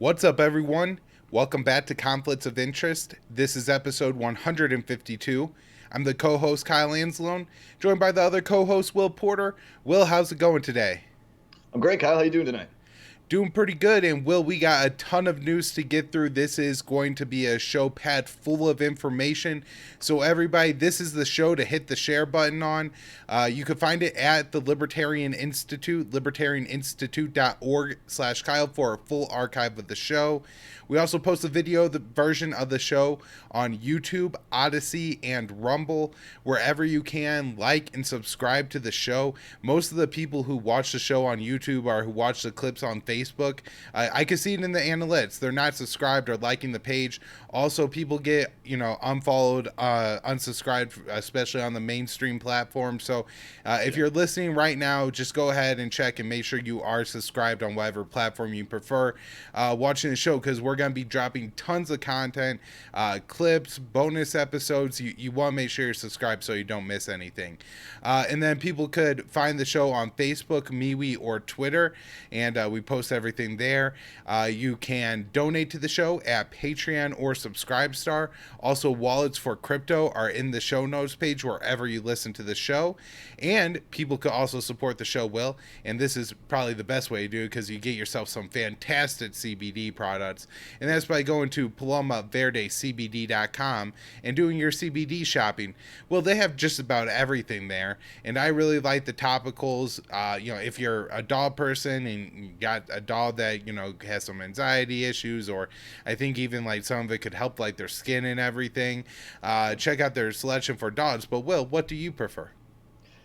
What's up, everyone? Welcome back to Conflicts of Interest. This is episode 152. I'm the co host, Kyle Anzalone, joined by the other co host, Will Porter. Will, how's it going today? I'm great, Kyle. How you doing tonight? Doing pretty good. And Will, we got a ton of news to get through. This is going to be a show packed full of information. So, everybody, this is the show to hit the share button on. You can find it at the Libertarian Institute, libertarianinstitute.org/Kyle for a full archive of the show. We also post a video, the version of the show on YouTube, Odyssey, and Rumble. Wherever you can, like and subscribe to the show. Most of the people who watch the show on YouTube or who watch the clips on Facebook, I can see it in the analytics. They're not subscribed or liking the page. Also, people get, unfollowed, unsubscribed, especially on the mainstream platform. So if you're listening right now, just go ahead and check and make sure you are subscribed on whatever platform you prefer watching the show, because we're going to be dropping tons of content, clips, bonus episodes. You want to make sure you're subscribed so you don't miss anything. And then people could find the show on Facebook, MeWe, or Twitter, and we post everything there. You can donate to the show at Patreon or Subscribestar. Also, wallets for crypto are in the show notes page wherever you listen to the show. And people could also support the show, Will, and this is probably the best way to do it because you get yourself some fantastic CBD products, and that's by going to palomaverdecbd.com and doing your CBD shopping. Well, they have just about everything there, and I really like the topicals. If you're a dog person and you got a dog that, has some anxiety issues, or I think even like some of it could help like their skin and everything, check out their selection for dogs. But Will, what do you prefer?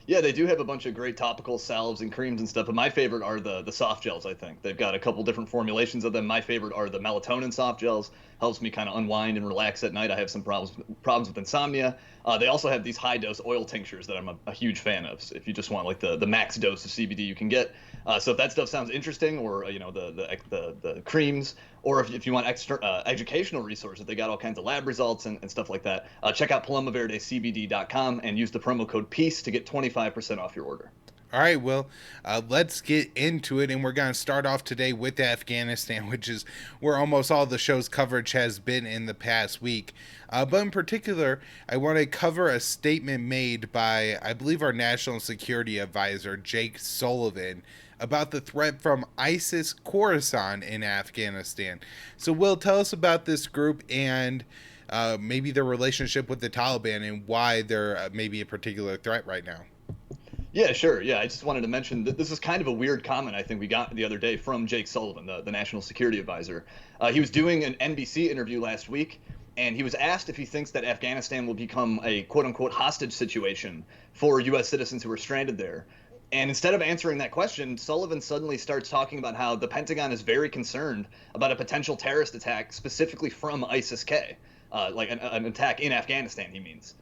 Yeah, they do have a bunch of great topical salves and creams and stuff, but my favorite are the soft gels, I think. They've got a couple different formulations of them. My favorite are the melatonin soft gels. Helps me kind of unwind and relax at night. I have some problems with insomnia. They also have these high dose oil tinctures that I'm a huge fan of. So if you just want like the max dose of CBD you can get. So if that stuff sounds interesting, or the creams, or if you want extra educational resources, they got all kinds of lab results and stuff like that. Check out palomaverdecbd.com and use the promo code PEACE to get 25% off your order. All right, well, let's get into it, and we're going to start off today with Afghanistan, which is where almost all the show's coverage has been in the past week. But in particular, I want to cover a statement made by, I believe, our National Security Advisor, Jake Sullivan, about the threat from ISIS Khorasan in Afghanistan. So, Will, tell us about this group and maybe their relationship with the Taliban and why they're maybe a particular threat right now. Yeah, sure. Yeah, I just wanted to mention that this is kind of a weird comment I think we got the other day from Jake Sullivan, the National Security Advisor. He was doing an NBC interview last week, and he was asked if he thinks that Afghanistan will become a quote-unquote hostage situation for U.S. citizens who are stranded there. And instead of answering that question, Sullivan suddenly starts talking about how the Pentagon is very concerned about a potential terrorist attack specifically from ISIS-K, like an attack in Afghanistan, he means.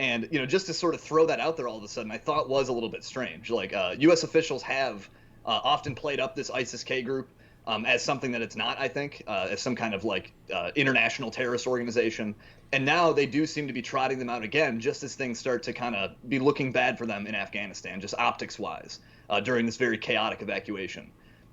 And, just to sort of throw that out there all of a sudden, I thought was a little bit strange. Like, U.S. officials have often played up this ISIS-K group as something that it's not, I think, as some kind of, international terrorist organization. And now they do seem to be trotting them out again, just as things start to kind of be looking bad for them in Afghanistan, just optics-wise, during this very chaotic evacuation.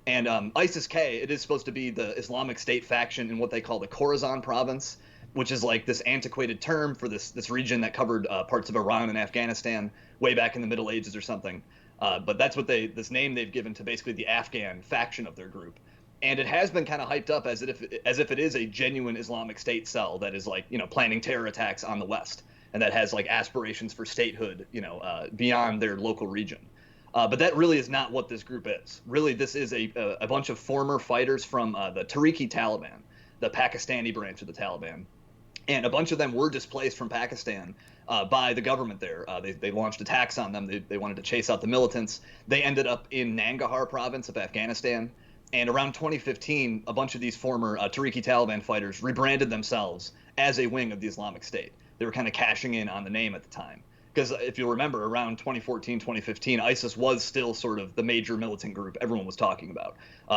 And ISIS-K, it is supposed to be the Islamic State faction in what they call the Khorasan province, which is like this antiquated term for this region that covered parts of Iran and Afghanistan way back in the Middle Ages or something. But that's what this name they've given to basically the Afghan faction of their group. And it has been kind of hyped up as if it is a genuine Islamic State cell that is planning terror attacks on the West, and that has like aspirations for statehood, beyond their local region. But that really is not what this group is. Really, this is a bunch of former fighters from the Tehrik-i Taliban, the Pakistani branch of the Taliban. And a bunch of them were displaced from Pakistan by the government there. They launched attacks on them. They wanted to chase out the militants. They ended up in Nangarhar province of Afghanistan. And around 2015, a bunch of these former Tehrik-i Taliban fighters rebranded themselves as a wing of the Islamic State. They were kind of cashing in on the name at the time. Because if you'll remember, around 2014, 2015, ISIS was still sort of the major militant group everyone was talking about.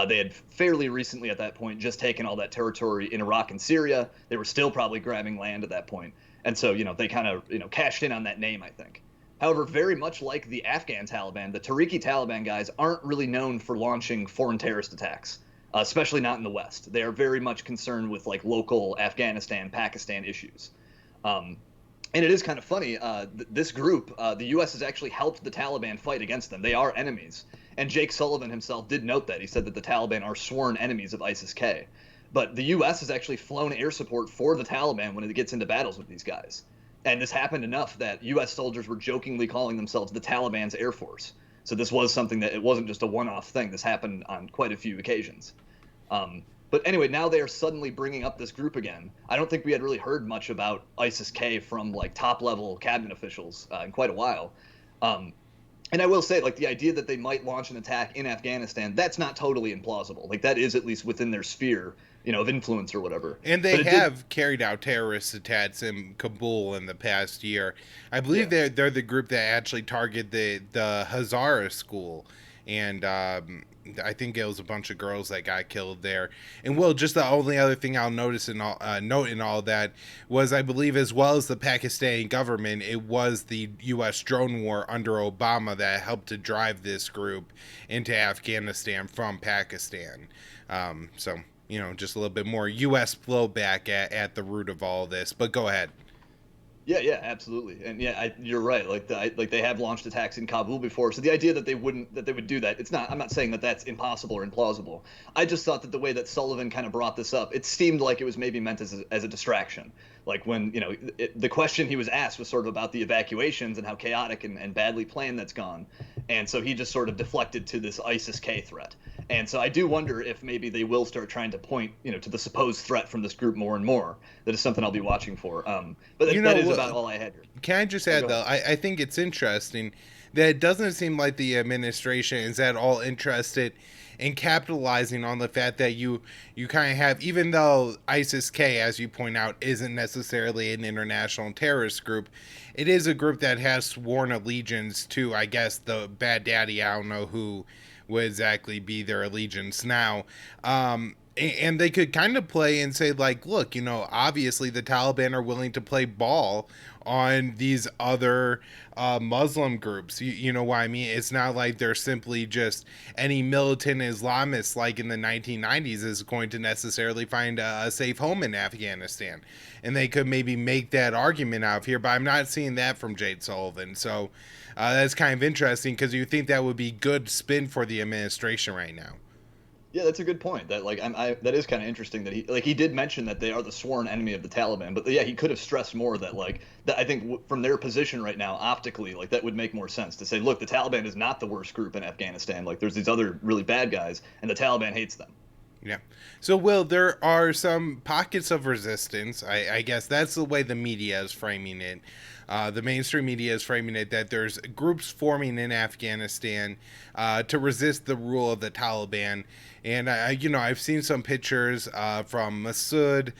They had fairly recently at that point just taken all that territory in Iraq and Syria. They were still probably grabbing land at that point. And so, they kind of, cashed in on that name, I think. However, very much like the Afghan Taliban, the Tehrik-i Taliban guys aren't really known for launching foreign terrorist attacks. especially not in the West. They are very much concerned with like local Afghanistan, Pakistan issues. And it is kind of funny. This group, the U.S. has actually helped the Taliban fight against them. They are enemies. And Jake Sullivan himself did note that. He said that the Taliban are sworn enemies of ISIS-K. But the U.S. has actually flown air support for the Taliban when it gets into battles with these guys. And this happened enough that U.S. soldiers were jokingly calling themselves the Taliban's Air Force. So this was something that it wasn't just a one-off thing. This happened on quite a few occasions. But anyway, now they are suddenly bringing up this group again. I don't think we had really heard much about ISIS-K from like top-level cabinet officials in quite a while. And I will say, like, the idea that they might launch an attack in Afghanistan, that's not totally implausible. Like, that is at least within their sphere, of influence or whatever. And they have carried out terrorist attacks in Kabul in the past year. I believe they're the group that actually targeted the Hazara school. And I think it was a bunch of girls that got killed there. And Will, just the only other thing I'll note in all that was, I believe, as well as the Pakistani government, it was the U.S. drone war under Obama that helped to drive this group into Afghanistan from Pakistan. So, just a little bit more U.S. blowback at the root of all this. But go ahead. Yeah, absolutely, and you're right. Like they have launched attacks in Kabul before, so the idea that they would do that, it's not. I'm not saying that that's impossible or implausible. I just thought that the way that Sullivan kind of brought this up, it seemed like it was maybe meant as a distraction. Like when the question he was asked was sort of about the evacuations and how chaotic and badly planned that's gone, and so he just sort of deflected to this ISIS-K threat. And so I do wonder if maybe they will start trying to point, to the supposed threat from this group more and more. That is something I'll be watching for. But that is about all I had here. Can I just add, though, I think it's interesting that it doesn't seem like the administration is at all interested in capitalizing on the fact that you kind of have, even though ISIS-K, as you point out, isn't necessarily an international terrorist group, it is a group that has sworn allegiance to, I guess, the bad daddy. I don't know who would exactly be their allegiance now. And they could kind of play and say, like, look, obviously the Taliban are willing to play ball on these other Muslim groups. You know what I mean? It's not like they're simply just any militant Islamist like in the 1990s is going to necessarily find a safe home in Afghanistan. And they could maybe make that argument out of here, but I'm not seeing that from Jake Sullivan. So that's kind of interesting, because you think that would be good spin for the administration right now. Yeah, that's a good point. That that is kind of interesting that he did mention that they are the sworn enemy of the Taliban, but yeah, he could have stressed more that that I think from their position right now, optically, that would make more sense to say, look, the Taliban is not the worst group in Afghanistan. Like, there's these other really bad guys, and the Taliban hates them. Yeah. So, Will, there are some pockets of resistance. I guess that's the way the media is framing it. The mainstream media is framing it that there's groups forming in Afghanistan to resist the rule of the Taliban. And I've seen some pictures from Masood,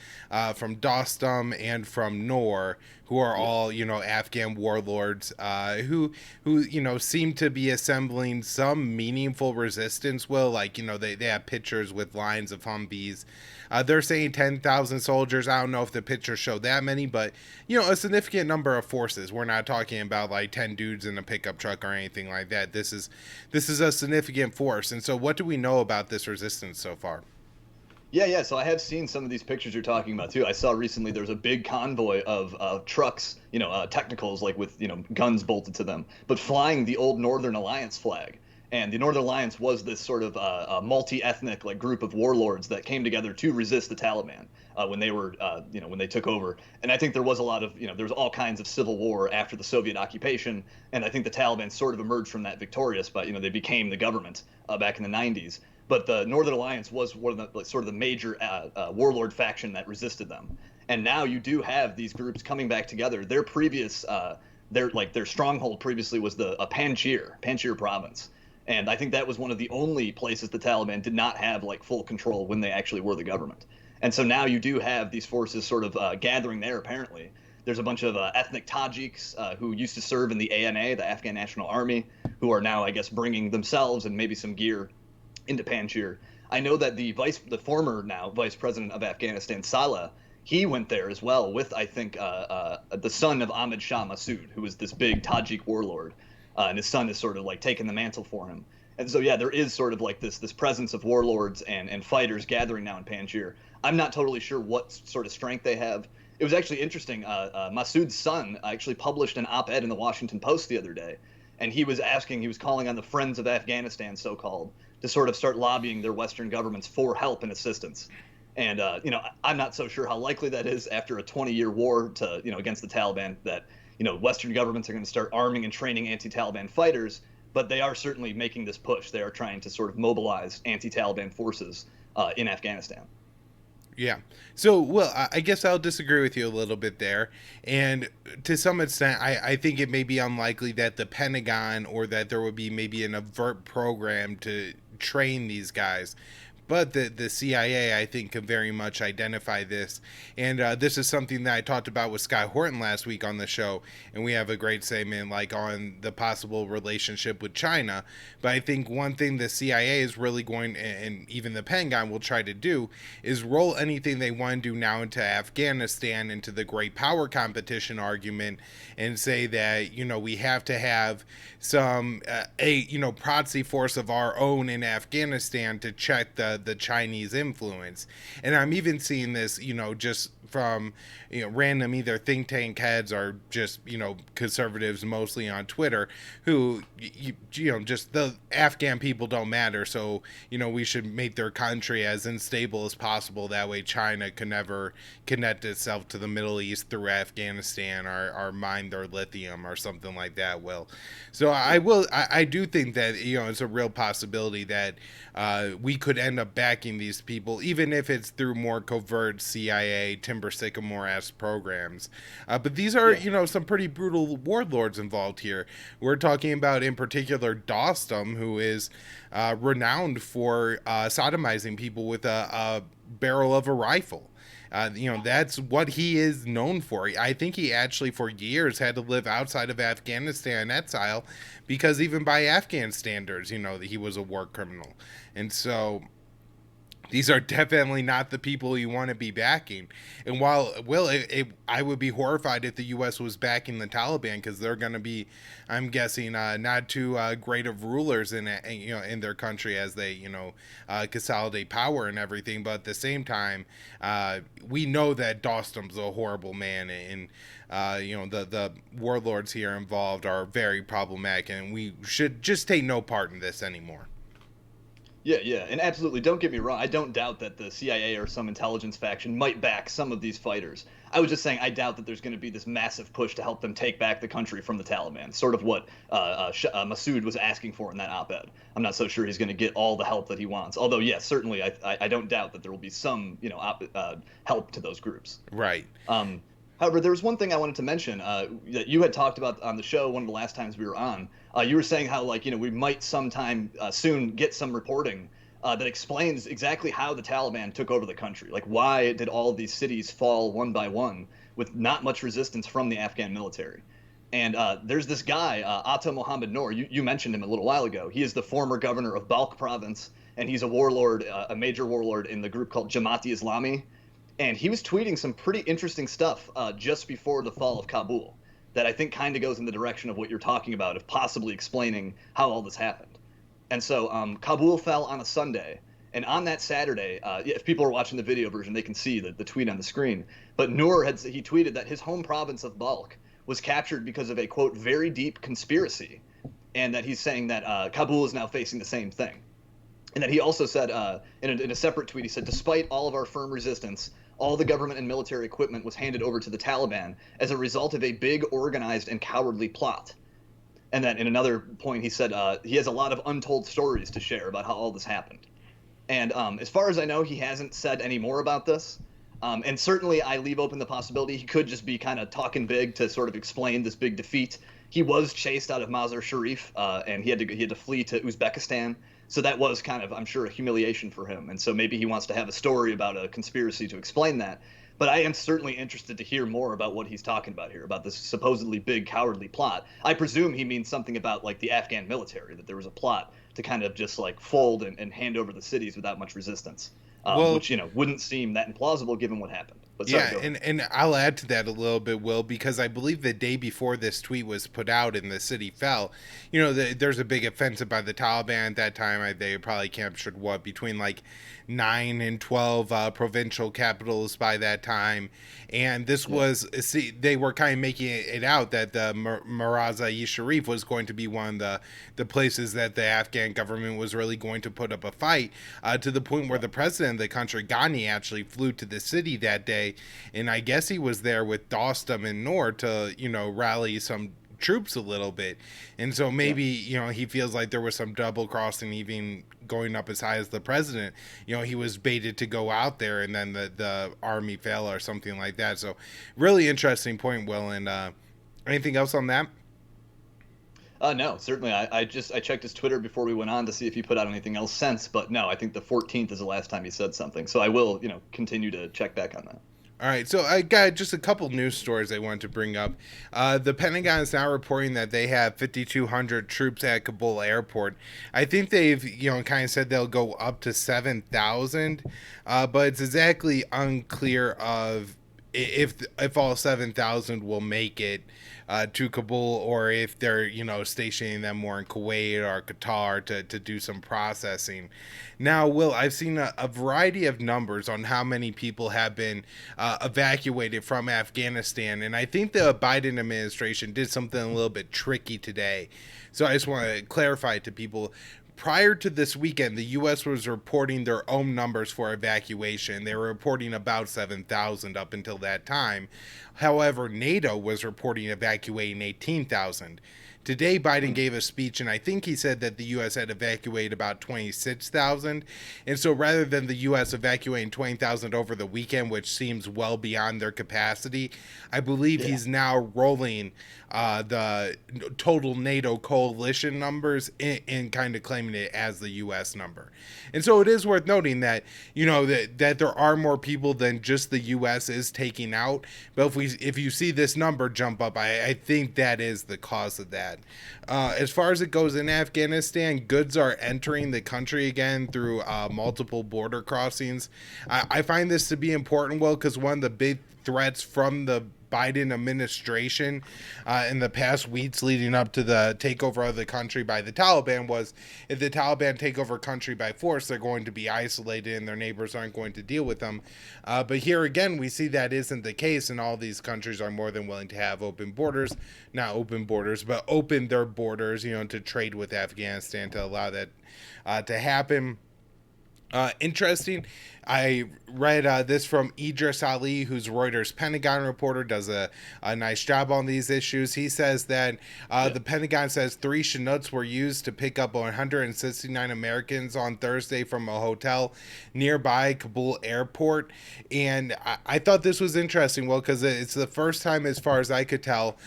from Dostum, and from Noor, who are all Afghan warlords who seem to be assembling some meaningful resistance. Will, they have pictures with lines of Humvees. They're saying 10,000 soldiers. I don't know if the pictures show that many, but a significant number of forces. We're not talking about 10 dudes in a pickup truck or anything like that. This is a significant force. And so what do we know about this resistance so far? Yeah. So I have seen some of these pictures you're talking about too. I saw recently there's a big convoy of trucks, technicals with guns bolted to them, but flying the old Northern Alliance flag. And the Northern Alliance was this sort of multi-ethnic group of warlords that came together to resist the Taliban when they were when they took over. And I think there was a lot of there was all kinds of civil war after the Soviet occupation, and I think the Taliban sort of emerged from that victorious, but they became the government back in the 90s. But the Northern Alliance was one of the sort of the major warlord faction that resisted them. And now you do have these groups coming back together. Their previous their stronghold previously was the Panjshir province. And I think that was one of the only places the Taliban did not have full control when they actually were the government. And so now you do have these forces sort of gathering there, apparently. There's a bunch of ethnic Tajiks who used to serve in the ANA, the Afghan National Army, who are now, I guess, bringing themselves and maybe some gear into Panjshir. I know that the former now vice president of Afghanistan, Saleh, he went there as well with, I think, the son of Ahmad Shah Massoud, who was this big Tajik warlord. And his son is sort of taking the mantle for him. And so, yeah, there is sort of like this presence of warlords and fighters gathering now in Panjshir. I'm not totally sure what sort of strength they have. It was actually interesting. Masood's son actually published an op-ed in the Washington Post the other day, and he was calling on the Friends of Afghanistan, so-called, to sort of start lobbying their Western governments for help and assistance. And I'm not so sure how likely that is after a 20-year war against the Taliban, that Western governments are going to start arming and training anti-Taliban fighters. But they are certainly making this push. They are trying to sort of mobilize anti-Taliban forces in Afghanistan. Yeah. So, well, I guess I'll disagree with you a little bit there. And to some extent, I think it may be unlikely that the Pentagon or that there would be maybe an overt program to train these guys. But the CIA, I think, can very much identify this. And this is something that I talked about with Sky Horton last week on the show. And we have a great segment on the possible relationship with China. But I think one thing the CIA is really going, and even the Pentagon will try to do, is roll anything they want to do now into Afghanistan, into the great power competition argument, and say that, we have to have some, proxy force of our own in Afghanistan to check the Chinese influence. And I'm even seeing this, just from random either think tank heads or just conservatives mostly on Twitter who just the Afghan people don't matter, so we should make their country as unstable as possible, that way China can never connect itself to the Middle East through Afghanistan or mine their lithium or something like that. So I do think that it's a real possibility that we could end up backing these people, even if it's through more covert CIA Timber Sycamore-esque programs. But these are, some pretty brutal warlords involved here. We're talking about, in particular, Dostum, who is renowned for sodomizing people with a barrel of a rifle. That's what he is known for. I think he actually, for years, had to live outside of Afghanistan in exile because even by Afghan standards, he was a war criminal. And so these are definitely not the people you want to be backing. And while, I would be horrified if the U.S. was backing the Taliban, because they're going to be, I'm guessing, not too great of rulers in their country as they consolidate power and everything. But at the same time, we know that Dostum's a horrible man, and the warlords here involved are very problematic, and we should just take no part in this anymore. Yeah, and absolutely, don't get me wrong. I don't doubt that the CIA or some intelligence faction might back some of these fighters. I was just saying I doubt that there's going to be this massive push to help them take back the country from the Taliban, sort of what Masood was asking for in that op-ed. I'm not so sure he's going to get all the help that he wants. Although, yes, certainly, I don't doubt that there will be some, help to those groups. Right. However, there was one thing I wanted to mention that you had talked about on the show one of the last times we were on. You were saying how, we might sometime soon get some reporting that explains exactly how the Taliban took over the country. Like, why did all of these cities fall one by one with not much resistance from the Afghan military? And there's this guy, Atta Mohammed Noor. You mentioned him a little while ago. He is the former governor of Balkh province, and he's a warlord, a major warlord in the group called Jamaat-e-Islami. And he was tweeting some pretty interesting stuff just before the fall of Kabul that I think kind of goes in the direction of what you're talking about, of possibly explaining how all this happened. And so Kabul fell on a Sunday. And on that Saturday, if people are watching the video version, they can see the tweet on the screen. But Noor he tweeted that his home province of Balkh was captured because of a, quote, very deep conspiracy. And that he's saying that Kabul is now facing the same thing. And then he also said in a separate tweet, he said, despite all of our firm resistance, all the government and military equipment was handed over to the Taliban as a result of a big, organized, and cowardly plot. And then in another point, he said he has a lot of untold stories to share about how all this happened. And as far as I know, he hasn't said any more about this. And certainly I leave open the possibility he could just be kind of talking big to sort of explain this big defeat. He was chased out of Mazar Sharif, and he had to flee to Uzbekistan. So that was kind of, I'm sure, a humiliation for him. And so maybe he wants to have a story about a conspiracy to explain that. But I am certainly interested to hear more about what he's talking about here, about this supposedly big cowardly plot. I presume he means something about the Afghan military, that there was a plot to kind of just fold and hand over the cities without much resistance, which wouldn't seem that implausible given what happened. But sorry, Yeah, go ahead. and I'll add to that a little bit, Will, because I believe the day before this tweet was put out and the city fell, there's a big offensive by the Taliban at that time. They probably captured what between like 9 and 12 provincial capitals by that time, and this Yeah. was see they were kind of making it out that the Maraza-e Sharif was going to be one of the places that the Afghan government was really going to put up a fight, to the point where Yeah. the president of the country, Ghani, actually flew to the city that day, and I guess he was there with Dostum and Noor to rally some troops a little bit. And so Yeah. maybe he feels like there was some double crossing, even going up as high as the president. He was baited to go out there, and then the army fell or something like that. So really interesting point, Will. And anything else on that? No, certainly. I checked his Twitter before we went on to see if he put out anything else since, but no, I think the 14th is the last time he said something. So I will, continue to check back on that. All right, so I got just a couple news stories I wanted to bring up. The Pentagon is now reporting that they have 5,200 troops at Kabul airport. I think they've, kind of said they'll go up to 7,000, but it's exactly unclear of if all 7,000 will make it to Kabul, or if they're stationing them more in Kuwait or Qatar to do some processing. Now, Will, I've seen a variety of numbers on how many people have been evacuated from Afghanistan, and I think the Biden administration did something a little bit tricky today. So I just want to clarify to people. Prior to this weekend, the U.S. was reporting their own numbers for evacuation. They were reporting about 7,000 up until that time. However, NATO was reporting evacuating 18,000. Today, Biden gave a speech, and I think he said that the U.S. had evacuated about 26,000. And so rather than the U.S. evacuating 20,000 over the weekend, which seems well beyond their capacity, I believe Yeah. he's now rolling the total NATO coalition numbers and kind of claiming it as the U.S. number. And so it is worth noting that, that there are more people than just the U.S. is taking out. But if you see this number jump up, I think that is the cause of that. As far as it goes in Afghanistan, goods are entering the country again through multiple border crossings. I find this to be important, Will, because one of the big threats from the Biden administration in the past weeks leading up to the takeover of the country by the Taliban was, if the Taliban take over country by force, they're going to be isolated and their neighbors aren't going to deal with them. But here again, we see that isn't the case, and all these countries are more than willing to have open borders, not open borders, but open their borders, to trade with Afghanistan to allow that to happen. Interesting. I read this from Idris Ali, who's Reuters Pentagon reporter, does a nice job on these issues. He says that the Pentagon says 3 Chinooks were used to pick up 169 Americans on Thursday from a hotel nearby Kabul airport. And I thought this was interesting, well, because it's the first time, as far as I could tell,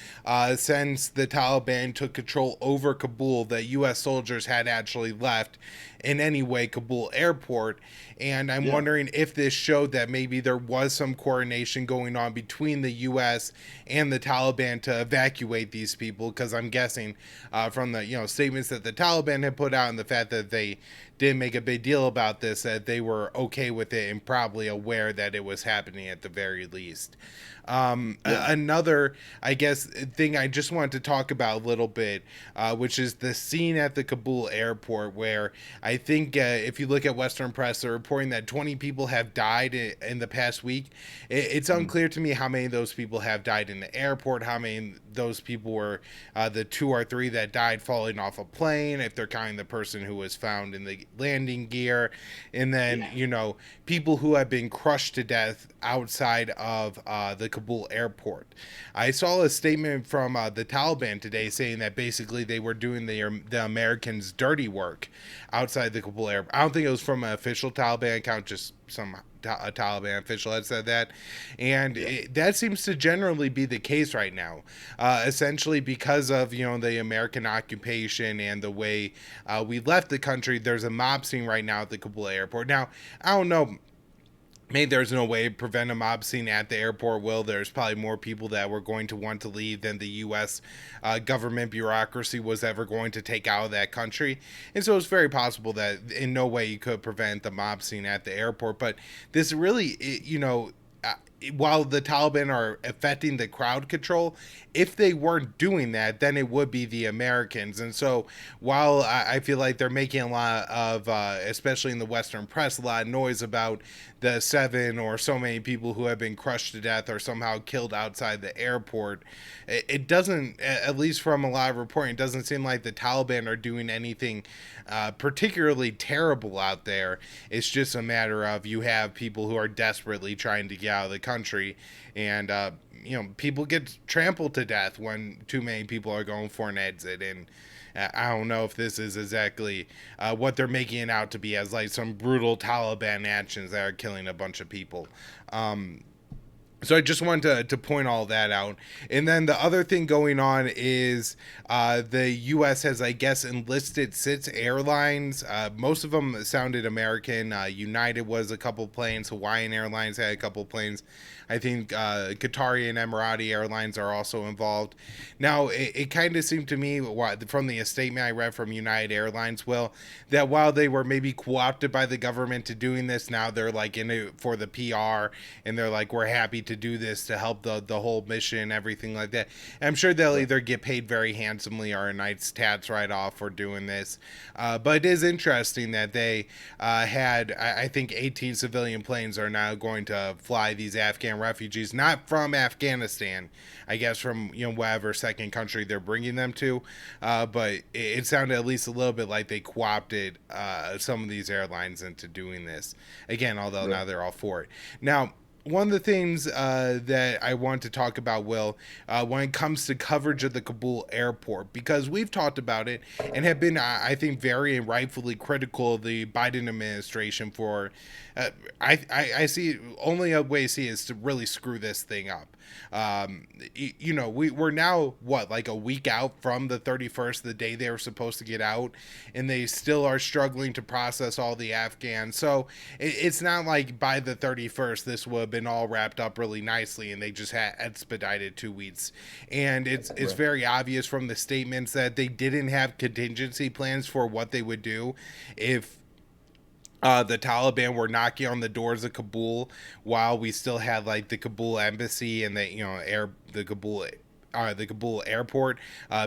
since the Taliban took control over Kabul, that U.S. soldiers had actually left in any way Kabul airport. And I'm wondering if this showed that maybe there was some coordination going on between the U.S. and the Taliban to evacuate these people, because I'm guessing from the statements that the Taliban had put out and the fact that they didn't make a big deal about this, that they were okay with it and probably aware that it was happening at the very least. Another, I guess, thing I just wanted to talk about a little bit, which is the scene at the Kabul airport, where I think if you look at Western press, they're reporting that 20 people have died in the past week. It's unclear to me how many of those people have died in the airport, how many of those people were the 2 or 3 that died falling off a plane, if they're counting the person who was found in the landing gear, and then, people who have been crushed to death outside of the Kabul airport. I saw a statement from the Taliban today saying that basically they were doing the Americans' dirty work outside the Kabul airport. I don't think it was from an official Taliban account, just some a Taliban official had said that, and that seems to generally be the case right now, essentially because of the American occupation and the way we left the country. There's a mob scene right now at the Kabul airport. Now, I don't know, maybe there's no way to prevent a mob scene at the airport, Will. There's probably more people that were going to want to leave than the U.S. Government bureaucracy was ever going to take out of that country. And so it's very possible that in no way you could prevent the mob scene at the airport. But this really, while the Taliban are affecting the crowd control, if they weren't doing that, then it would be the Americans. And so while I feel like they're making a lot of, especially in the Western press, a lot of noise about the 7 or so many people who have been crushed to death or somehow killed outside the airport, it doesn't, at least from a lot of reporting, it doesn't seem like the Taliban are doing anything particularly terrible out there. It's just a matter of you have people who are desperately trying to get out of the country, and people get trampled to death when too many people are going for an exit. And I don't know if this is exactly what they're making it out to be, as like some brutal Taliban actions that are killing a bunch of people. So I just wanted to point all that out. And then the other thing going on is the U.S. has, I guess, enlisted 6 airlines. Most of them sounded American. United was a couple planes. Hawaiian Airlines had a couple planes. I think Qatari and Emirati Airlines are also involved. Now, it kind of seemed to me, from the statement I read from United Airlines, Will, that while they were maybe co-opted by the government to doing this, now they're like in it for the PR, and they're like, we're happy to do this to help the whole mission, everything like that. And I'm sure they'll either get paid very handsomely or a nice tax write-off for doing this. But it is interesting that they had, I think, 18 civilian planes are now going to fly these Afghan refugees, not from Afghanistan, I guess from whatever second country they're bringing them to, but it sounded at least a little bit like they co-opted some of these airlines into doing this again, although now they're all for it. Now, one of the things that I want to talk about, Will, when it comes to coverage of the Kabul airport, because we've talked about it and have been, I think, very and rightfully critical of the Biden administration for, I see only a way to see it is to really screw this thing up. We're now, like a week out from the 31st, the day they were supposed to get out, and they still are struggling to process all the Afghans. So it's not like by the 31st this would have been all wrapped up really nicely, and they just had expedited 2 weeks. And it's very obvious from the statements that they didn't have contingency plans for what they would do if the Taliban were knocking on the doors of Kabul while we still had like the Kabul embassy and the Kabul airport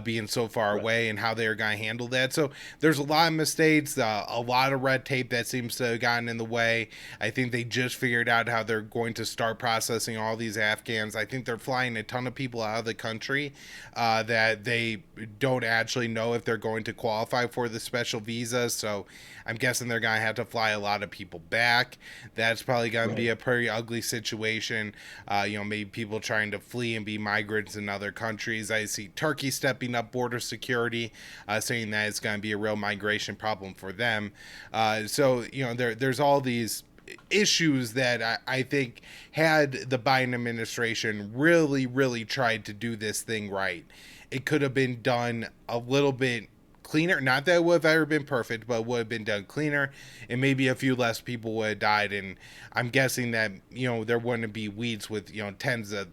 being so far away, and how they're going to handle that. So there's a lot of mistakes, a lot of red tape that seems to have gotten in the way. I think they just figured out how they're going to start processing all these Afghans. I think they're flying a ton of people out of the country that they don't actually know if they're going to qualify for the special visas. So I'm guessing they're going to have to fly a lot of people back. That's probably going to be a pretty ugly situation. Maybe people trying to flee and be migrants in other countries. I see Turkey stepping up border security, saying that it's going to be a real migration problem for them. There's all these issues that I think, had the Biden administration really, really tried to do this thing right, it could have been done a little bit cleaner. Not that it would have ever been perfect, but it would have been done cleaner, and maybe a few less people would have died. And I'm guessing that there wouldn't be weeds with tens of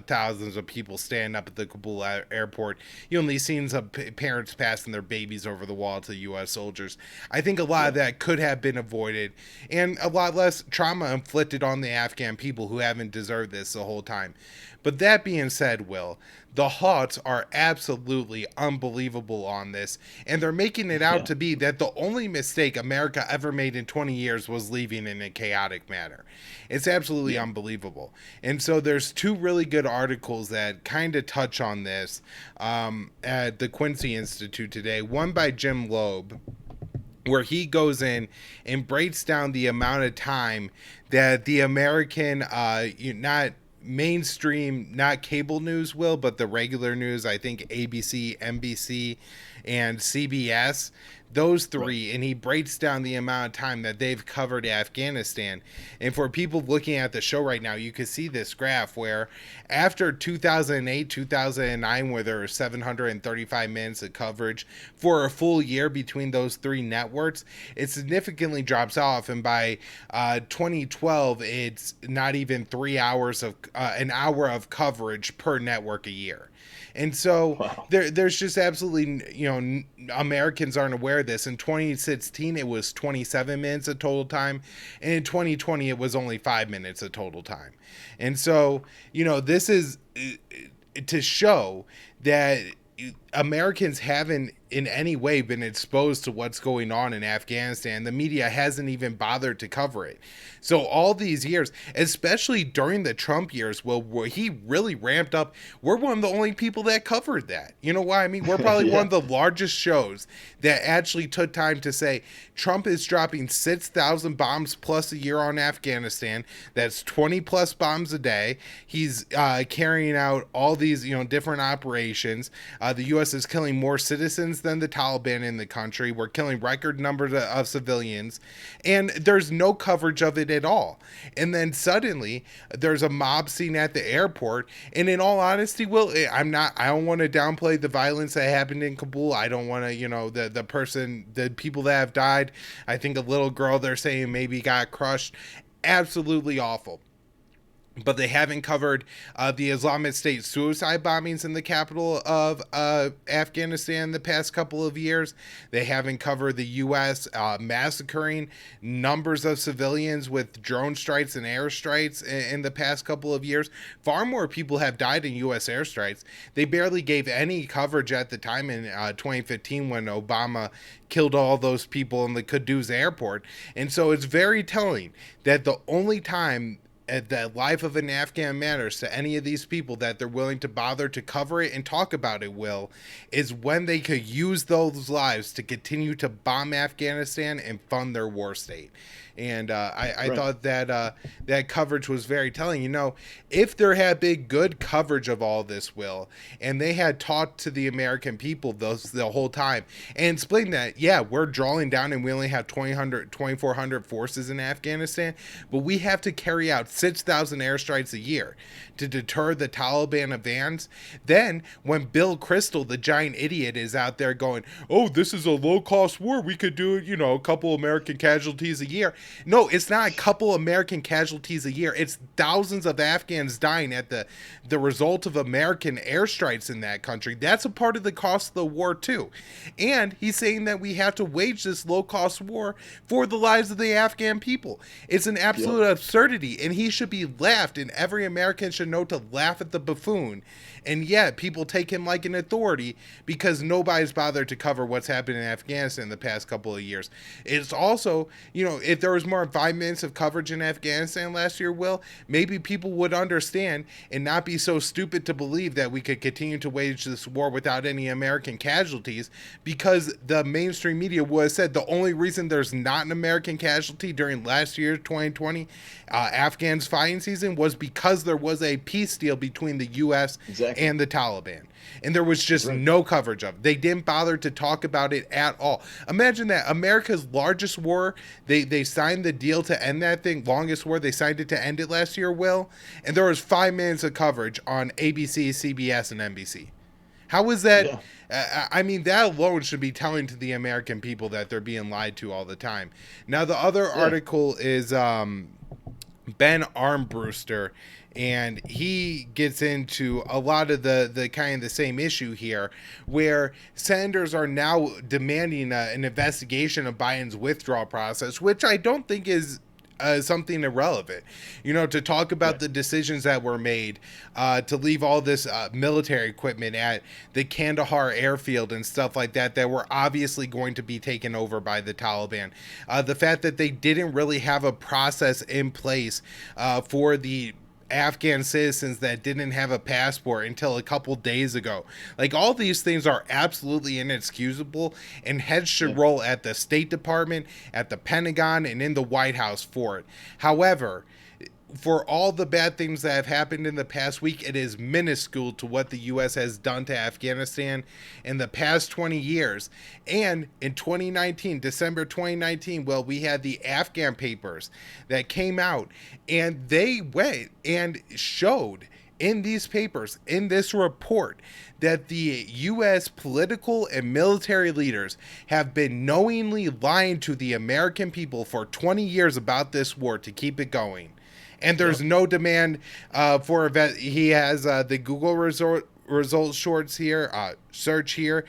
thousands of people standing up at the Kabul airport. These scenes of parents passing their babies over the wall to U.S. soldiers. I think a lot of that could have been avoided, and a lot less trauma inflicted on the Afghan people who haven't deserved this the whole time. But that being said, Will, the Hawks are absolutely unbelievable on this, and they're making it out to be that the only mistake America ever made in 20 years was leaving in a chaotic manner. It's absolutely unbelievable. And so there's 2 really good articles that kind of touch on this at the Quincy Institute today. One by Jim Loeb, where he goes in and breaks down the amount of time that the American, not mainstream, not cable news, Will, but the regular news, I think ABC, NBC, and CBS, those 3, and he breaks down the amount of time that they've covered Afghanistan. And for people looking at the show right now, you can see this graph where after 2008, 2009, where there were 735 minutes of coverage for a full year between those 3 networks, it significantly drops off. And by 2012, it's not even 3 hours of an hour of coverage per network a year. And so Wow. there's just absolutely, Americans aren't aware of this. In 2016, it was 27 minutes of total time. And in 2020, it was only 5 minutes of total time. And so, this is to show that Americans haven't in any way been exposed to what's going on in Afghanistan. The media hasn't even bothered to cover it. So all these years, especially during the Trump years, where he really ramped up, we're one of the only people that covered that. You know why? I mean, we're probably Yeah. one of the largest shows that actually took time to say Trump is dropping 6,000 bombs plus a year on Afghanistan. That's 20 plus bombs a day. He's carrying out all these, different operations. The U.S. is killing more citizens than the Taliban in the country. We're killing record numbers of civilians, and there's no coverage of it at all. And then suddenly there's a mob scene at the airport. And in all honesty, Will, I don't want to downplay the violence that happened in Kabul. I don't want to, the people that have died. I think a little girl they're saying maybe got crushed. Absolutely awful. But they haven't covered the Islamic State suicide bombings in the capital of Afghanistan the past couple of years. They haven't covered the U.S. Massacring numbers of civilians with drone strikes and airstrikes in the past couple of years. Far more people have died in U.S. airstrikes. They barely gave any coverage at the time in 2015 when Obama killed all those people in the Kudus airport. And so it's very telling that the only time the life of an Afghan matters to any of these people that they're willing to bother to cover it and talk about it, Will, is when they could use those lives to continue to bomb Afghanistan and fund their war state. And I Right. thought that that coverage was very telling. If there had been good coverage of all this, Will, and they had talked to the American people the whole time and explained that, yeah, we're drawing down and we only have 2,400 forces in Afghanistan, but we have to carry out 6,000 airstrikes a year to deter the Taliban advance. Then when Bill Kristol, the giant idiot, is out there going, oh, this is a low-cost war, we could do, a couple American casualties a year. No, it's not a couple American casualties a year. It's thousands of Afghans dying at the result of American airstrikes in that country. That's a part of the cost of the war, too. And he's saying that we have to wage this low-cost war for the lives of the Afghan people. It's an absolute absurdity, and he should be laughed, and every American should know to laugh at the buffoon. And yet, people take him like an authority because nobody's bothered to cover what's happened in Afghanistan in the past couple of years. It's also, if there was more than 5 minutes of coverage in Afghanistan last year, Will, maybe people would understand and not be so stupid to believe that we could continue to wage this war without any American casualties, because the mainstream media would have said the only reason there's not an American casualty during last year, 2020, Afghans fighting season, was because there was a peace deal between the U.S. and the Taliban. And there was just no coverage of it. They didn't bother to talk about it at all. Imagine that. America's largest war, they signed the deal to end that thing, longest war, they signed it to end it last year, Will, and there was 5 minutes of coverage on ABC, CBS, and NBC. How is that? Yeah. I mean, that alone should be telling to the American people that they're being lied to all the time. Now, the other article is Ben Armbruster, and he gets into a lot of the kind of the same issue here, where senators are now demanding an investigation of Biden's withdrawal process, which I don't think is something irrelevant, to talk about the decisions that were made to leave all this military equipment at the Kandahar airfield and stuff like that were obviously going to be taken over by the Taliban. The fact that they didn't really have a process in place for the Afghan citizens that didn't have a passport until a couple days ago. Like, all these things are absolutely inexcusable, and heads should roll at the State Department, at the Pentagon, and in the White House for it. However, for all the bad things that have happened in the past week, it is minuscule to what the U.S. has done to Afghanistan in the past 20 years. And in 2019, December 2019, well, we had the Afghan papers that came out, and they went and showed in these papers, in this report, that the U.S. political and military leaders have been knowingly lying to the American people for 20 years about this war to keep it going. And there's no demand for he has the Google results shorts here, search here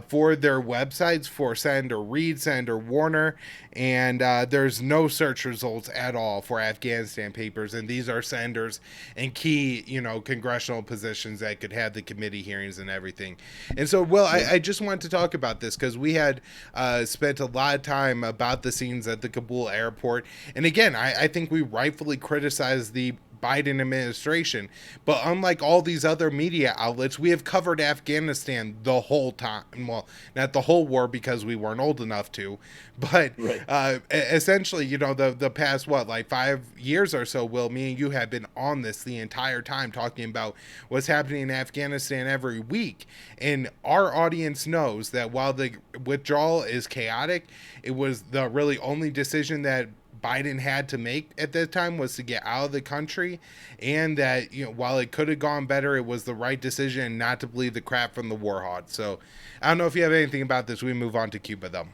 for their websites for Senator Reid, Senator Warner, and there's no search results at all for Afghanistan papers. And these are senators in key, congressional positions that could have the committee hearings and everything. And so, Will, I just wanted to talk about this because we had spent a lot of time about the scenes at the Kabul airport. And again, I think we rightfully criticize the Biden administration, but unlike all these other media outlets, we have covered Afghanistan the whole time. Well, not the whole war because we weren't old enough to, but essentially, the past 5 years or so, Will, me and you have been on this the entire time talking about what's happening in Afghanistan every week, and our audience knows that while the withdrawal is chaotic, it was the really only decision that Biden had to make at that time was to get out of the country, and that while it could have gone better, it was the right decision and not to believe the crap from the war hawk. So I don't know if you have anything about this. We move on to Cuba though.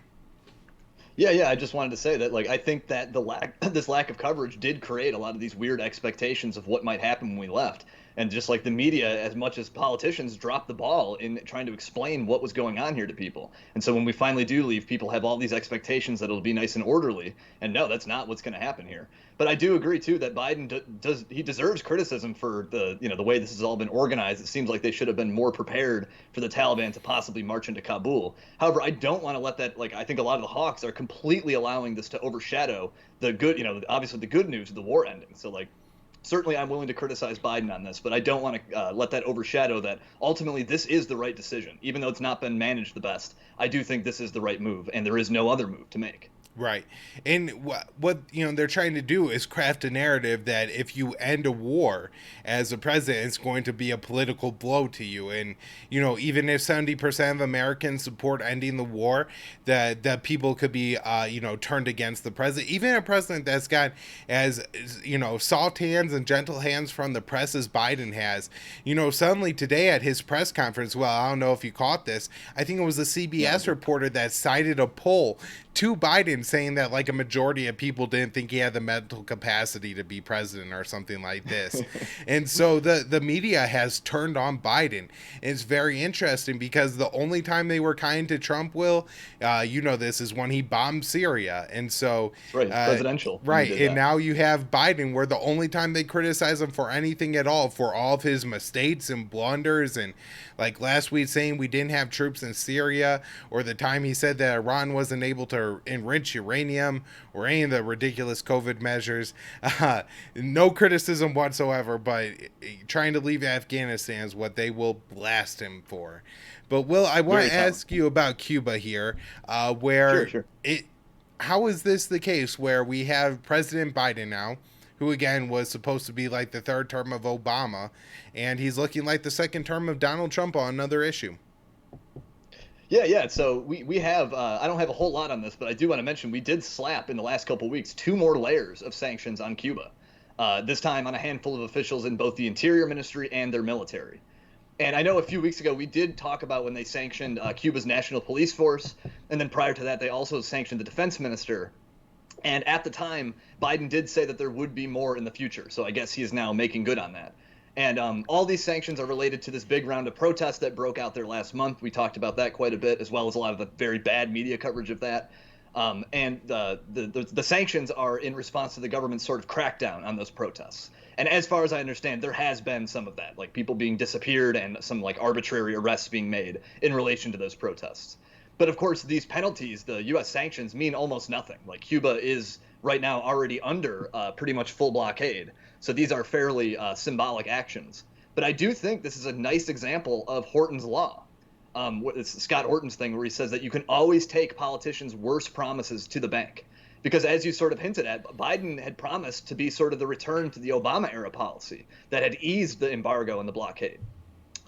Yeah. I just wanted to say that, I think that this lack of coverage did create a lot of these weird expectations of what might happen when we left. And just like the media, as much as politicians, dropped the ball in trying to explain what was going on here to people. And so when we finally do leave, people have all these expectations that it'll be nice and orderly. And no, that's not what's going to happen here. But I do agree too that Biden he deserves criticism for the way this has all been organized. It seems like they should have been more prepared for the Taliban to possibly march into Kabul. However, I don't want to let that, I think a lot of the hawks are completely allowing this to overshadow the good, obviously the good news of the war ending. So certainly I'm willing to criticize Biden on this, but I don't want to let that overshadow that ultimately this is the right decision. Even though it's not been managed the best, I do think this is the right move, and there is no other move to make. Right. And what they're trying to do is craft a narrative that if you end a war as a president, it's going to be a political blow to you. And, even if 70% of Americans support ending the war, that people could be, turned against the president. Even a president that's got as, soft hands and gentle hands from the press as Biden has, suddenly today at his press conference, well, I don't know if you caught this, I think it was a CBS reporter that cited a poll to Biden saying that a majority of people didn't think he had the mental capacity to be president or something like this. And so the media has turned on Biden. And it's very interesting because the only time they were kind to Trump, Will, this is when he bombed Syria. And so right, presidential. Right. And now you have Biden where the only time they criticize him for anything at all, for all of his mistakes and blunders, and last week saying we didn't have troops in Syria, or the time he said that Iran wasn't able to enrich uranium, or any of the ridiculous COVID measures. No criticism whatsoever, but trying to leave Afghanistan is what they will blast him for. But Will, I want to ask you about Cuba here, where sure. How is this the case where we have President Biden now, who again was supposed to be the third term of Obama, and he's looking like the second term of Donald Trump on another issue? Yeah. So we have, I don't have a whole lot on this, but I do want to mention we did slap in the last couple of weeks 2 more layers of sanctions on Cuba, this time on a handful of officials in both the Interior Ministry and their military. And I know a few weeks ago we did talk about when they sanctioned Cuba's National Police Force, and then prior to that they also sanctioned the defense minister. And at the time, Biden did say that there would be more in the future, so I guess he is now making good on that. And all these sanctions are related to this big round of protests that broke out there last month. We talked about that quite a bit, as well as a lot of the very bad media coverage of that. And the sanctions are in response to the government's sort of crackdown on those protests. And as far as I understand, there has been some of that, people being disappeared and some arbitrary arrests being made in relation to those protests. But of course, these penalties, the U.S. sanctions, mean almost nothing. Cuba is right now already under pretty much full blockade. So these are fairly symbolic actions. But I do think this is a nice example of Horton's law. It's Scott Horton's thing where he says that you can always take politicians' worst promises to the bank. Because as you sort of hinted at, Biden had promised to be sort of the return to the Obama-era policy that had eased the embargo and the blockade.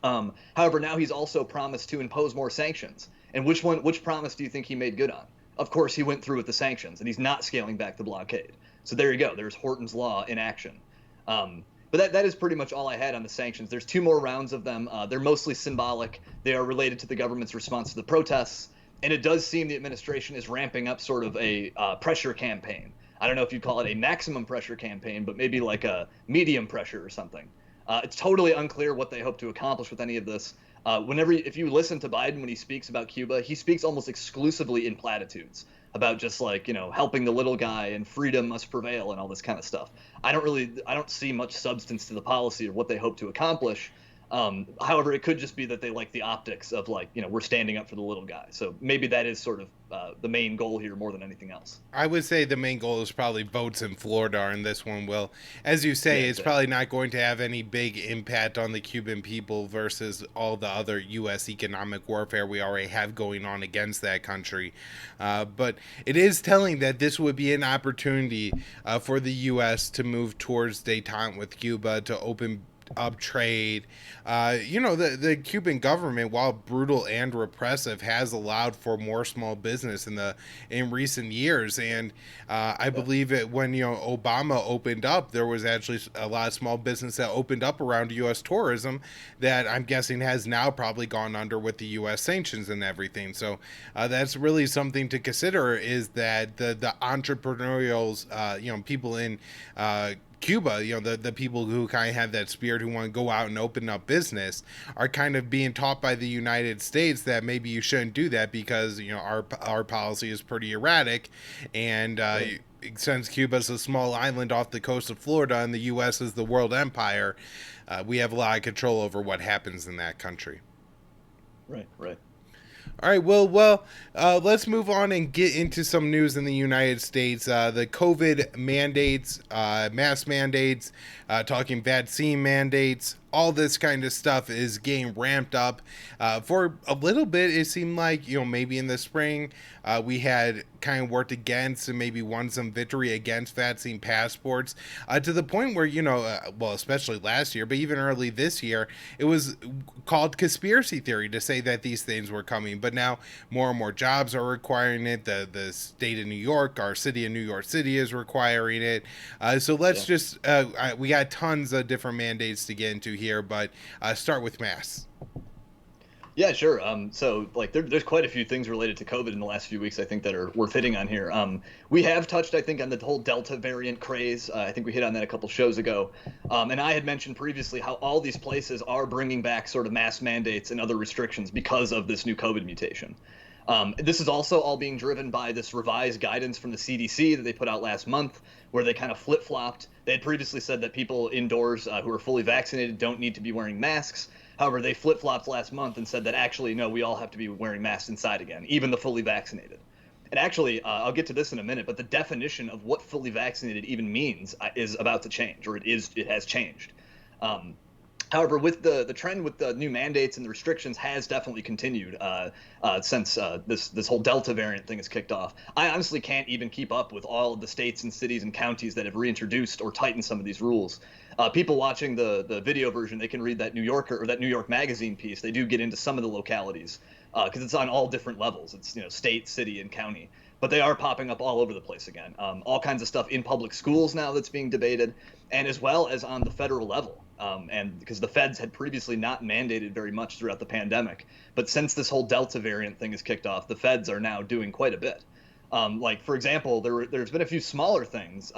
However, now he's also promised to impose more sanctions. And which promise do you think he made good on? Of course, he went through with the sanctions, and he's not scaling back the blockade. So there you go. There's Horton's law in action. But that is pretty much all I had on the sanctions. There's 2 more rounds of them. They're mostly symbolic. They are related to the government's response to the protests. And it does seem the administration is ramping up sort of a pressure campaign. I don't know if you'd call it a maximum pressure campaign, but maybe a medium pressure or something. It's totally unclear what they hope to accomplish with any of this. If you listen to Biden when he speaks about Cuba, he speaks almost exclusively in platitudes about just like, helping the little guy and freedom must prevail and all this kind of stuff. I don't see much substance to the policy or what they hope to accomplish. However, it could just be that they like the optics of like, we're standing up for the little guy. So maybe that is sort of the main goal here more than anything else. I would say the main goal is probably votes in Florida, and this one will. As you say, Yeah, it's probably not going to have any big impact on the Cuban people versus all the other U.S. economic warfare we already have going on against that country. But it is telling that this would be an opportunity for the U.S. to move towards detente with Cuba, to open up trade. The Cuban government, while brutal and repressive, has allowed for more small business in recent years. And I believe it when Obama opened up, there was actually a lot of small business that opened up around U.S. tourism that I'm guessing has now probably gone under with the U.S. sanctions and everything. So that's really something to consider, is that the entrepreneurials, people in Cuba, the people who kind of have that spirit, who want to go out and open up business, are kind of being taught by the United States that maybe you shouldn't do that because our policy is pretty erratic, and since Cuba's a small island off the coast of Florida and the U.S. is the world empire, we have a lot of control over what happens in that country. Right. All right, well, let's move on and get into some news in the United States. The COVID mandates, mask mandates, talking vaccine mandates, all this kind of stuff is getting ramped up. For a little bit, it seemed like, maybe in the spring, we had kind of worked against and maybe won some victory against vaccine passports, to the point where, especially last year, but even early this year, it was called conspiracy theory to say that these things were coming. But now more and more jobs are requiring it. The state of New York, our city of New York City, is requiring it. So let's just, we got tons of different mandates to get into here, but start with masks. Yeah, sure. So like there's quite a few things related to COVID in the last few weeks, I think, that are worth hitting on here. We have touched, I think, on the whole Delta variant craze. I think we hit on that a couple shows ago. And I had mentioned previously how all these places are bringing back sort of mask mandates and other restrictions because of this new COVID mutation. This is also all being driven by this revised guidance from the CDC that they put out last month, where they kind of flip-flopped. They had previously said that people indoors who are fully vaccinated don't need to be wearing masks. However, they flip-flopped last month and said that actually, no, we all have to be wearing masks inside again, even the fully vaccinated. And actually, I'll get to this in a minute, but the definition of what fully vaccinated even means is about to change, or it has changed. However, with the trend with the new mandates and the restrictions has definitely continued since this whole Delta variant thing has kicked off. I honestly can't even keep up with all of the states and cities and counties that have reintroduced or tightened some of these rules. People watching the video version, they can read that New Yorker or that New York Magazine piece. They do get into some of the localities because it's on all different levels. It's state, city, and county. But they are popping up all over the place again. All kinds of stuff in public schools now that's being debated, and as well as on the federal level. And because the feds had previously not mandated very much throughout the pandemic, but since this whole Delta variant thing has kicked off, the feds are now doing quite a bit. Like, for example, there's been a few smaller things.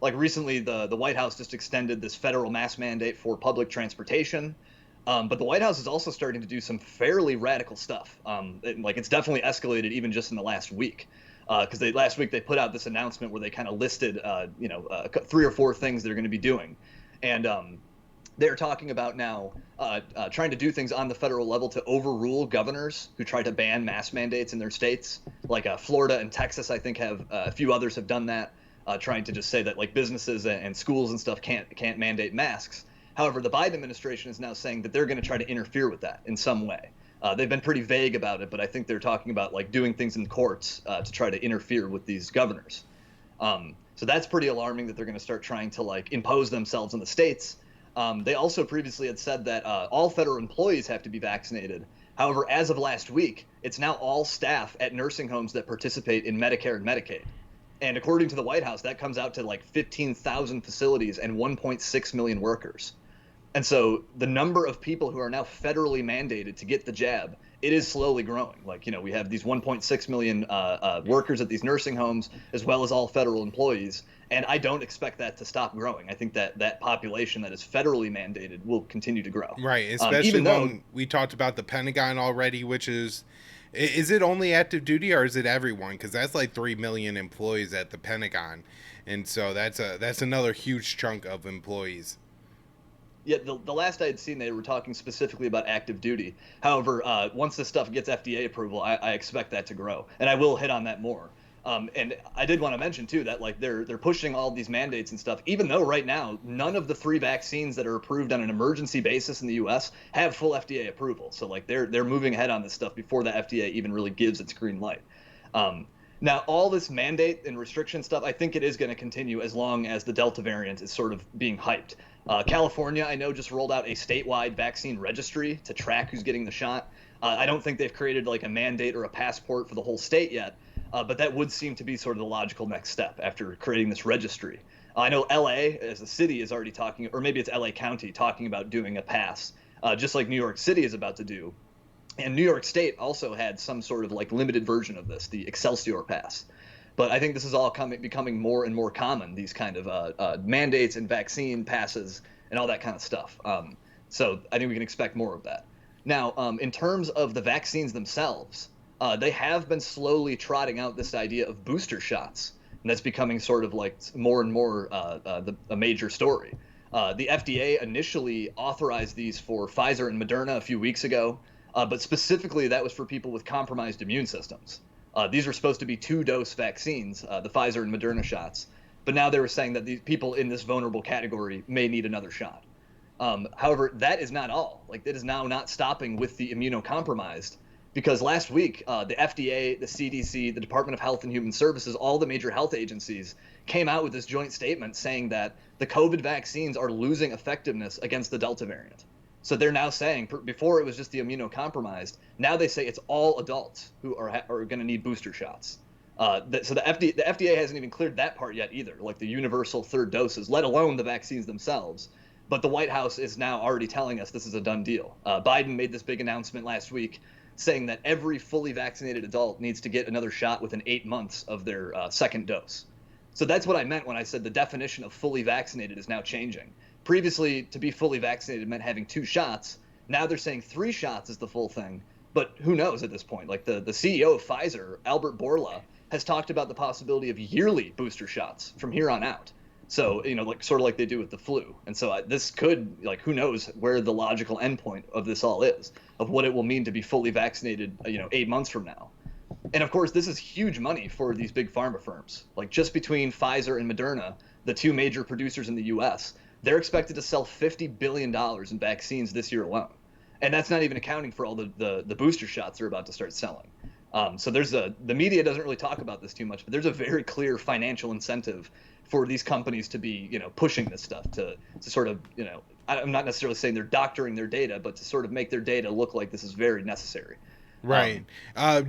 Like recently, the White House just extended this federal mask mandate for public transportation. But the White House is also starting to do some fairly radical stuff. It's definitely escalated even just in the last week. Because last week they put out this announcement where they kind of listed, 3 or 4 things they're going to be doing. And they're talking about now trying to do things on the federal level to overrule governors who try to ban mask mandates in their states. Like Florida and Texas, I think, have a few others have done that, trying to just say that like businesses and schools and stuff can't mandate masks. However, the Biden administration is now saying that they're going to try to interfere with that in some way. They've been pretty vague about it, but I think they're talking about like doing things in courts to try to interfere with these governors. So that's pretty alarming that they're going to start trying to like impose themselves on the states. They also previously had said that all federal employees have to be vaccinated. However, as of last week, it's now all staff at nursing homes that participate in Medicare and Medicaid. And according to the White House, that comes out to like 15,000 facilities and 1.6 million workers. And so the number of people who are now federally mandated to get the jab, it is slowly growing. Like, we have these 1.6 million workers at these nursing homes, as well as all federal employees. And I don't expect that to stop growing. I think that that population that is federally mandated will continue to grow. Right, especially Even though, when we talked about the Pentagon already, which is it only active duty or is it everyone? Because that's like 3 million employees at the Pentagon, and so that's another huge chunk of employees. yeah, the last I had seen, they were talking specifically about active duty. However, once this stuff gets FDA approval, I expect that to grow, and I will hit on that more. And I did want to mention too that like they're pushing all these mandates and stuff, even though right now none of the 3 vaccines that are approved on an emergency basis in the U.S. have full FDA approval. So like they're moving ahead on this stuff before the FDA even really gives its green light. Now, all this mandate and restriction stuff, I think it is going to continue as long as the Delta variant is sort of being hyped. California, I know, just rolled out a statewide vaccine registry to track who's getting the shot. I don't think they've created like a mandate or a passport for the whole state yet, but that would seem to be sort of the logical next step after creating this registry. I know LA as a city is already talking, or maybe it's LA County talking about doing a pass, just like New York City is about to do. And New York State also had some sort of like limited version of this, the Excelsior Pass. But I think this is all becoming more and more common, these kind of mandates and vaccine passes and all that kind of stuff. So I think we can expect more of that. Now, in terms of the vaccines themselves, they have been slowly trotting out this idea of booster shots. And that's becoming sort of like more and more a major story. The FDA initially authorized these for Pfizer and Moderna a few weeks ago. But specifically, that was for people with compromised immune systems. These were supposed to be 2-dose vaccines, the Pfizer and Moderna shots. But now they were saying that these people in this vulnerable category may need another shot. However, that is not all. Like, that is now not stopping with the immunocompromised. Because last week, the FDA, the CDC, the Department of Health and Human Services, all the major health agencies came out with this joint statement saying that the COVID vaccines are losing effectiveness against the Delta variant. So they're now saying, before it was just the immunocompromised, now they say it's all adults who are going to need booster shots. So the FDA hasn't even cleared that part yet either, like the universal 3rd doses, let alone the vaccines themselves. But the White House is now already telling us this is a done deal. Biden made this big announcement last week saying that every fully vaccinated adult needs to get another shot within 8 months of their 2nd dose. So that's what I meant when I said the definition of fully vaccinated is now changing. Previously, to be fully vaccinated meant having 2 shots. Now they're saying 3 shots is the full thing. But who knows at this point? Like the CEO of Pfizer, Albert Bourla, has talked about the possibility of yearly booster shots from here on out. So, like sort of like they do with the flu. And so this could, like, who knows where the logical endpoint of this all is, of what it will mean to be fully vaccinated, 8 months from now. And of course, this is huge money for these big pharma firms. Like just between Pfizer and Moderna, the 2 major producers in the U.S., they're expected to sell $50 billion in vaccines this year alone. And that's not even accounting for all the booster shots they're about to start selling. So the media doesn't really talk about this too much, but there's a very clear financial incentive for these companies to be, pushing this stuff to sort of, I'm not necessarily saying they're doctoring their data, but to sort of make their data look like this is very necessary. Right.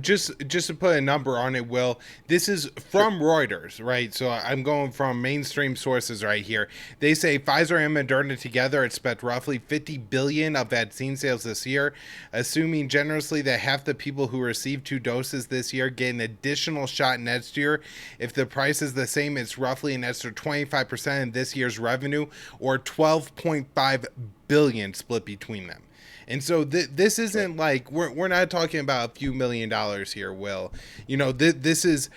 Just to put a number on it, Will, this is from Reuters, right? So I'm going from mainstream sources right here. They say Pfizer and Moderna together expect roughly 50 billion of vaccine sales this year, assuming generously that half the people who receive 2 doses this year get an additional shot next year. If the price is the same, it's roughly an extra 25% in this year's revenue, or 12.5 billion split between them. And so this isn't like we're not talking about a few $1 million here, Will. This is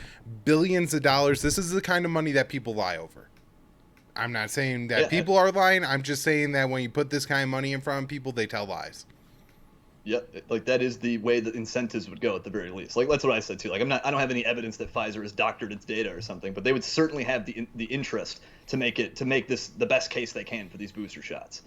billions of dollars. This is the kind of money that people lie over. I'm not saying that people are lying. I'm just saying that when you put this kind of money in front of people, they tell lies. Yeah, like that is the way that incentives would go at the very least. Like that's what I said too. Like I don't have any evidence that Pfizer has doctored its data or something, but they would certainly have the interest to make this the best case they can for these booster shots.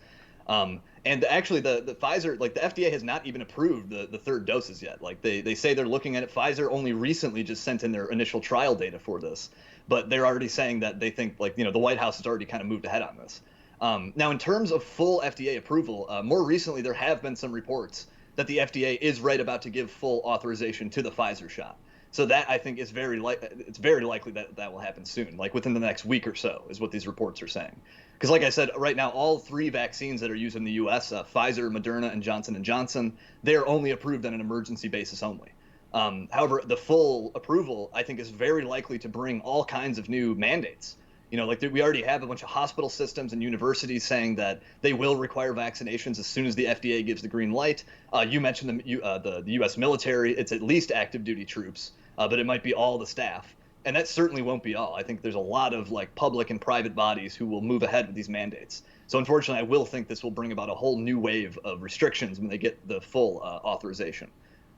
And actually the Pfizer, like the FDA has not even approved the 3rd doses yet. Like they say they're looking at it. Pfizer only recently just sent in their initial trial data for this, but they're already saying that they think the White House has already kind of moved ahead on this. Now in terms of full FDA approval, more recently there have been some reports that the FDA is right about to give full authorization to the Pfizer shot. So that I think is very likely that will happen soon, like within the next week or so, is what these reports are saying. Because like I said, right now, all three vaccines that are used in the U.S., Pfizer, Moderna, and Johnson & Johnson, they're only approved on an emergency basis only. However, the full approval, I think, is very likely to bring all kinds of new mandates. Like we already have a bunch of hospital systems and universities saying that they will require vaccinations as soon as the FDA gives the green light. You mentioned the U.S. military. It's at least active duty troops, but it might be all the staff. And that certainly won't be all. I think there's a lot of like public and private bodies who will move ahead with these mandates. So unfortunately, I will think this will bring about a whole new wave of restrictions when they get the full authorization.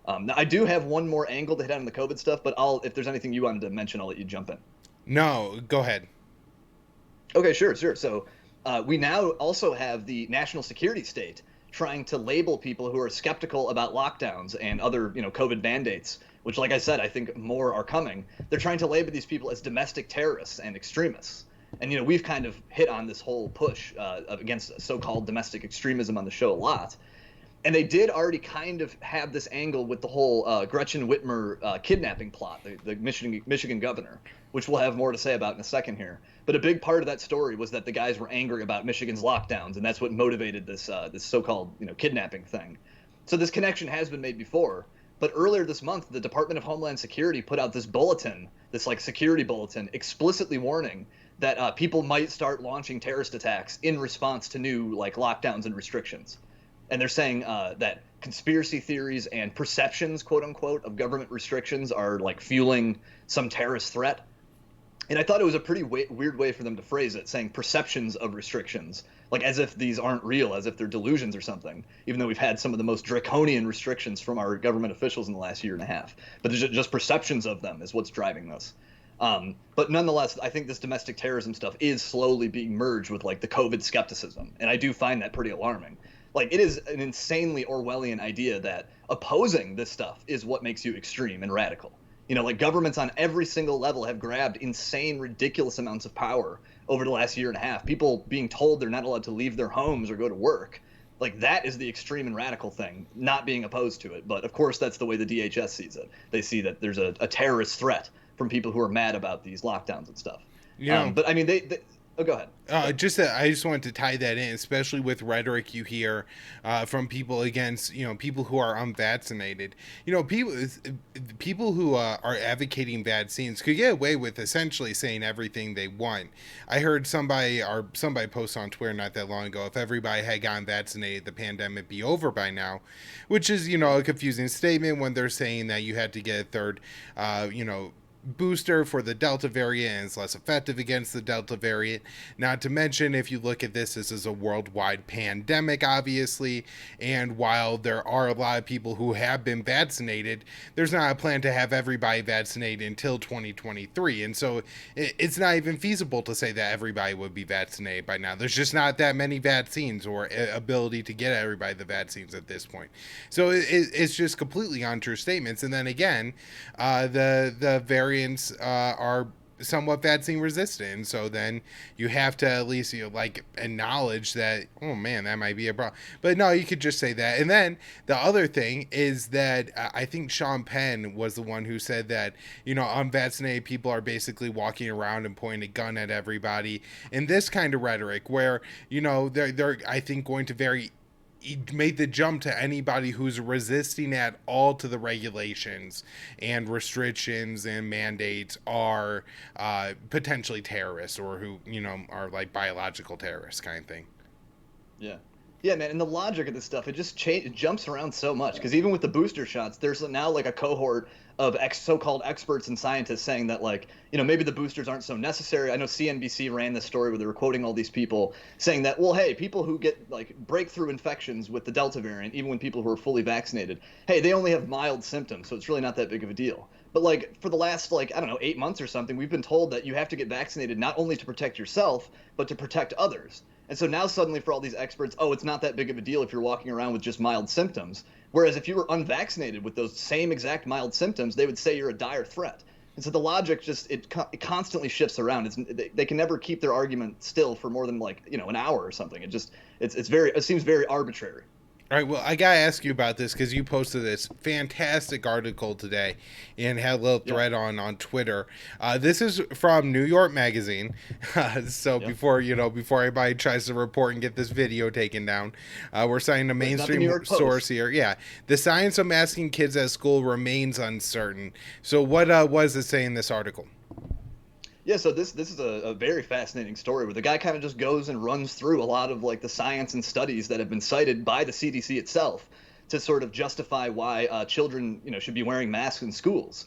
Now, I do have one more angle to hit on the COVID stuff, but if there's anything you wanted to mention, I'll let you jump in. No, go ahead. Okay, sure. So we now also have the national security state trying to label people who are skeptical about lockdowns and other, COVID mandates, which, like I said, I think more are coming. They're trying to label these people as domestic terrorists and extremists. And, we've kind of hit on this whole push against so-called domestic extremism on the show a lot. And they did already kind of have this angle with the whole Gretchen Whitmer kidnapping plot, the Michigan governor, which we'll have more to say about in a second here. But a big part of that story was that the guys were angry about Michigan's lockdowns, and that's what motivated this so-called kidnapping thing. So this connection has been made before. But earlier this month, the Department of Homeland Security put out this bulletin, this like security bulletin, explicitly warning that people might start launching terrorist attacks in response to new like lockdowns and restrictions. And they're saying that conspiracy theories and perceptions, quote unquote, of government restrictions are like fueling some terrorist threat. And I thought it was a pretty weird way for them to phrase it, saying perceptions of restrictions, like as if these aren't real, as if they're delusions or something, even though we've had some of the most draconian restrictions from our government officials in the last year and a half. But there's just perceptions of them is what's driving this. But nonetheless, I think this domestic terrorism stuff is slowly being merged with like the COVID skepticism. And I do find that pretty alarming. Like, it is an insanely Orwellian idea that opposing this stuff is what makes you extreme and radical. Like governments on every single level have grabbed insane, ridiculous amounts of power over the last year and a half. People being told they're not allowed to leave their homes or go to work. Like, that is the extreme and radical thing, not being opposed to it. But of course, that's the way the DHS sees it. They see that there's a terrorist threat from people who are mad about these lockdowns and stuff. But I mean, oh, go ahead. I just wanted to tie that in, especially with rhetoric you hear from people against, people who are unvaccinated. People who are advocating vaccines could get away with essentially saying everything they want. I heard somebody post on Twitter not that long ago, if everybody had gotten vaccinated, the pandemic be over by now, which is, a confusing statement when they're saying that you had to get a third, booster for the Delta variant and it's less effective against the Delta variant. Not to mention, if you look at this is a worldwide pandemic, obviously, and while there are a lot of people who have been vaccinated, there's not a plan to have everybody vaccinated until 2023, and so it's not even feasible to say that everybody would be vaccinated by now. There's just not that many vaccines or ability to get everybody the vaccines at this point. So it's just completely untrue statements. And then again, the variants are somewhat vaccine resistant, so then you have to at least acknowledge that, oh man, that might be a problem. But no, you could just say that. And then the other thing is that I think Sean Penn was the one who said that unvaccinated people are basically walking around and pointing a gun at everybody, in this kind of rhetoric where they're I think going to made the jump to anybody who's resisting at all to the regulations and restrictions and mandates are potentially terrorists, or who are like biological terrorists kind of thing. Yeah, man, and the logic of this stuff, it just it jumps around so much, because even with the booster shots, there's now like a cohort of so-called experts and scientists saying that maybe the boosters aren't so necessary. I know CNBC ran this story where they were quoting all these people saying that, well, hey, people who get like breakthrough infections with the Delta variant, even when people who are fully vaccinated, hey, they only have mild symptoms, so it's really not that big of a deal. But for the last 8 months or something, we've been told that you have to get vaccinated not only to protect yourself, but to protect others. And so now suddenly for all these experts, it's not that big of a deal if you're walking around with just mild symptoms. Whereas if you were unvaccinated with those same exact mild symptoms, they would say you're a dire threat. And so the logic just, it constantly shifts around. They can never keep their argument still for more than an hour or something. It seems very arbitrary. All right, well, I gotta ask you about this because you posted this fantastic article today and had a little Yeah. thread on Twitter. This is from New York Magazine. So Yeah. before anybody tries to report and get this video taken down, we're citing a Right. Not the New mainstream York source Post. here. Yeah, the science of masking kids at school remains uncertain. So what was it saying in this article? Yeah, so this is a very fascinating story where the guy kind of just goes and runs through a lot of like the science and studies that have been cited by the CDC itself to sort of justify why children, should be wearing masks in schools.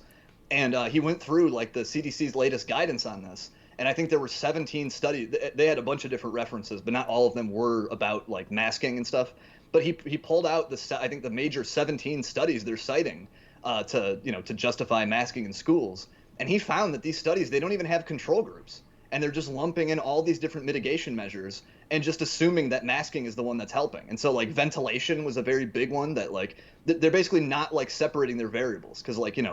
And he went through like the CDC's latest guidance on this. And I think there were 17 studies. They had a bunch of different references, but not all of them were about like masking and stuff. But he pulled out I think the major 17 studies they're citing to justify masking in schools. And he found that these studies, they don't even have control groups. And they're just lumping in all these different mitigation measures and just assuming that masking is the one that's helping. And so like ventilation was a very big one that like they're basically not like separating their variables because like,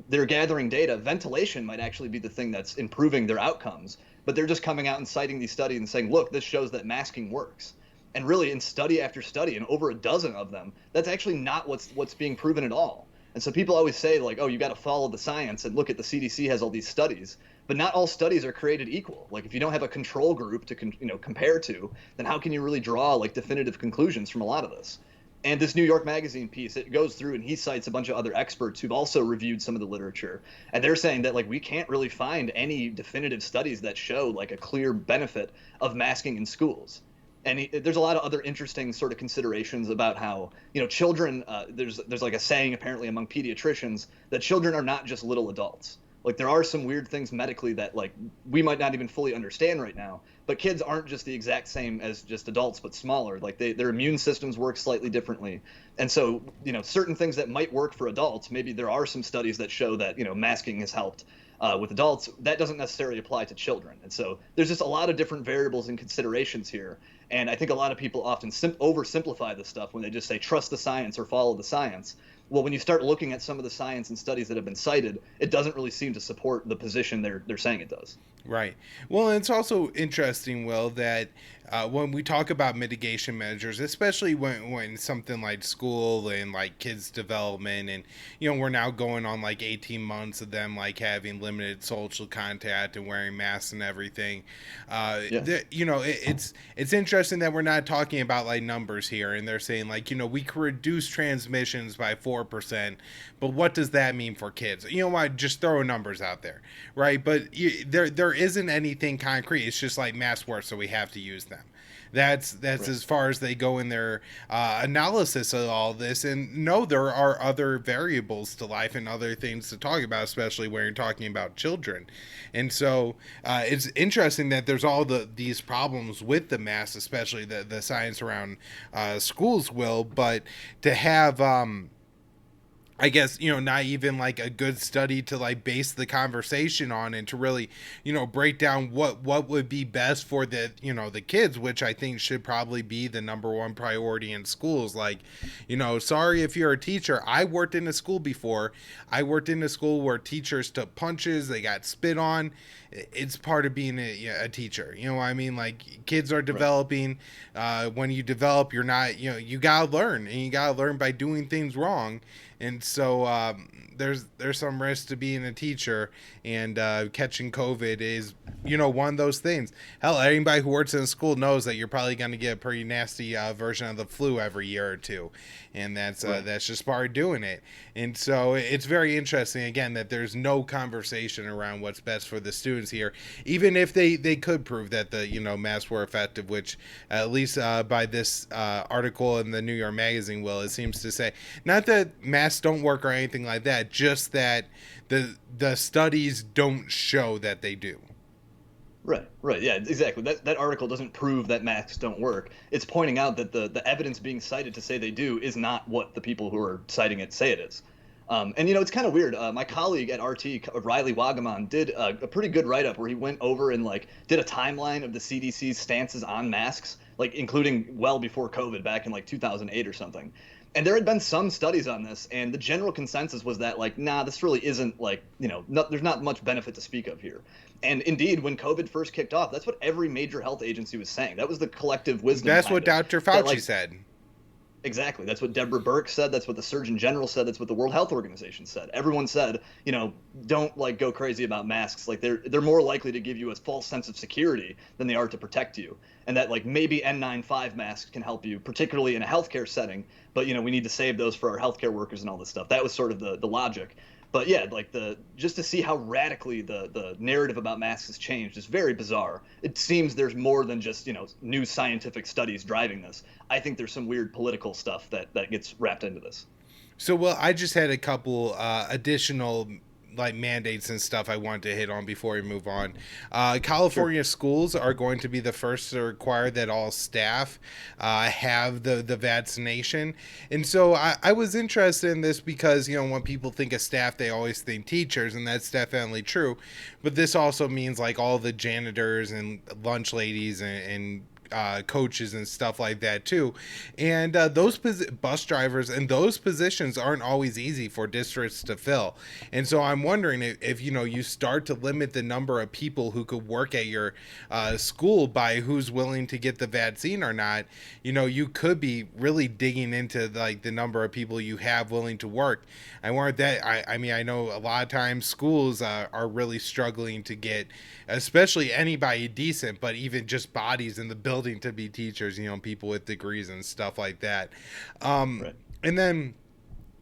they're gathering data. Ventilation might actually be the thing that's improving their outcomes, but they're just coming out and citing these studies and saying, look, this shows that masking works. And really in study after study and over a dozen of them, that's actually not what's being proven at all. And so people always say like, oh, you got to follow the science and look at the CDC has all these studies, but not all studies are created equal. Like if you don't have a control group to compare to, then how can you really draw like definitive conclusions from a lot of this? And this New York Magazine piece, it goes through and he cites a bunch of other experts who've also reviewed some of the literature. And they're saying that like we can't really find any definitive studies that show like a clear benefit of masking in schools. And there's a lot of other interesting sort of considerations about how children. There's like a saying apparently among pediatricians that children are not just little adults. Like there are some weird things medically that like we might not even fully understand right now. But kids aren't just the exact same as just adults, but smaller. Like their immune systems work slightly differently, and so certain things that might work for adults, maybe there are some studies that show that masking has helped with adults. That doesn't necessarily apply to children, and so there's just a lot of different variables and considerations here. And I think a lot of people often oversimplify this stuff when they just say trust the science or follow the science. Well, when you start looking at some of the science and studies that have been cited, it doesn't really seem to support the position they're saying it does. Right. Well, it's also interesting, Will, that when we talk about mitigation measures, especially when something like school and like kids' development, and we're now going on like 18 months of them like having limited social contact and wearing masks and everything. Yeah. It's interesting that we're not talking about like numbers here, and they're saying like we could reduce transmissions by 4%, but what does that mean for kids? I just throw numbers out there, right? But there isn't anything concrete. It's just like masks work, so we have to use them. That's Right. as far as they go in their analysis of all this. And no, there are other variables to life and other things to talk about, especially when you're talking about children. And so it's interesting that there's all these problems with the mask, especially the science around schools, Will, but to have I guess, not even like a good study to like base the conversation on and to really, break down what would be best for the kids, which I think should probably be the number one priority in schools. Like, sorry if you're a teacher. I worked in a school before. I worked in a school where teachers took punches, they got spit on. It's part of being a teacher. You know what I mean? Like kids are Right. developing. When you develop, you're not, you gotta learn, and you gotta learn by doing things wrong. And so there's some risk to being a teacher, and catching COVID is one of those things. Hell, anybody who works in a school knows that you're probably going to get a pretty nasty version of the flu every year or two, and Right. that's just part of doing it. And so it's very interesting again that there's no conversation around what's best for the students here, even if they could prove that the masks were effective, which at least by this article in the New York Magazine, Will, it seems to say not that masks don't work or anything like that, just that the studies don't show that they do. Right, right, yeah, exactly. That article doesn't prove that masks don't work. It's pointing out that the evidence being cited to say they do is not what the people who are citing it say it is. And it's kind of weird. My colleague at RT, Riley Wagamon, did a pretty good write-up where he went over and like did a timeline of the CDC's stances on masks, like including well before COVID, back in like 2008 or something. And there had been some studies on this, and the general consensus was that like, nah, this really isn't like, there's not much benefit to speak of here. And indeed, when COVID first kicked off, that's what every major health agency was saying. That was the collective wisdom. That's Kind what of Dr. that Fauci like said. Exactly. That's what Deborah Birx said. That's what the Surgeon General said. That's what the World Health Organization said. Everyone said, don't like go crazy about masks. Like they're more likely to give you a false sense of security than they are to protect you. And that like maybe N95 masks can help you, particularly in a healthcare setting. But we need to save those for our healthcare workers and all this stuff. That was sort of the logic. But yeah, like just to see how radically the narrative about masks has changed is very bizarre. It seems there's more than just new scientific studies driving this. I think there's some weird political stuff that gets wrapped into this. So, well, I just had a couple additional like mandates and stuff I wanted to hit on before we move on. California schools are going to be the first to require that all staff have the vaccination. And so I was interested in this because, when people think of staff, they always think teachers, and that's definitely true. But this also means like all the janitors and lunch ladies and coaches and stuff like that too, and those bus drivers and those positions aren't always easy for districts to fill. And so I'm wondering if you start to limit the number of people who could work at your school by who's willing to get the vaccine or not, you could be really digging into like the number of people you have willing to work. I wonder that I mean I know a lot of times schools are really struggling to get especially anybody decent, but even just bodies in the building to be teachers, people with degrees and stuff like that. Right. And then,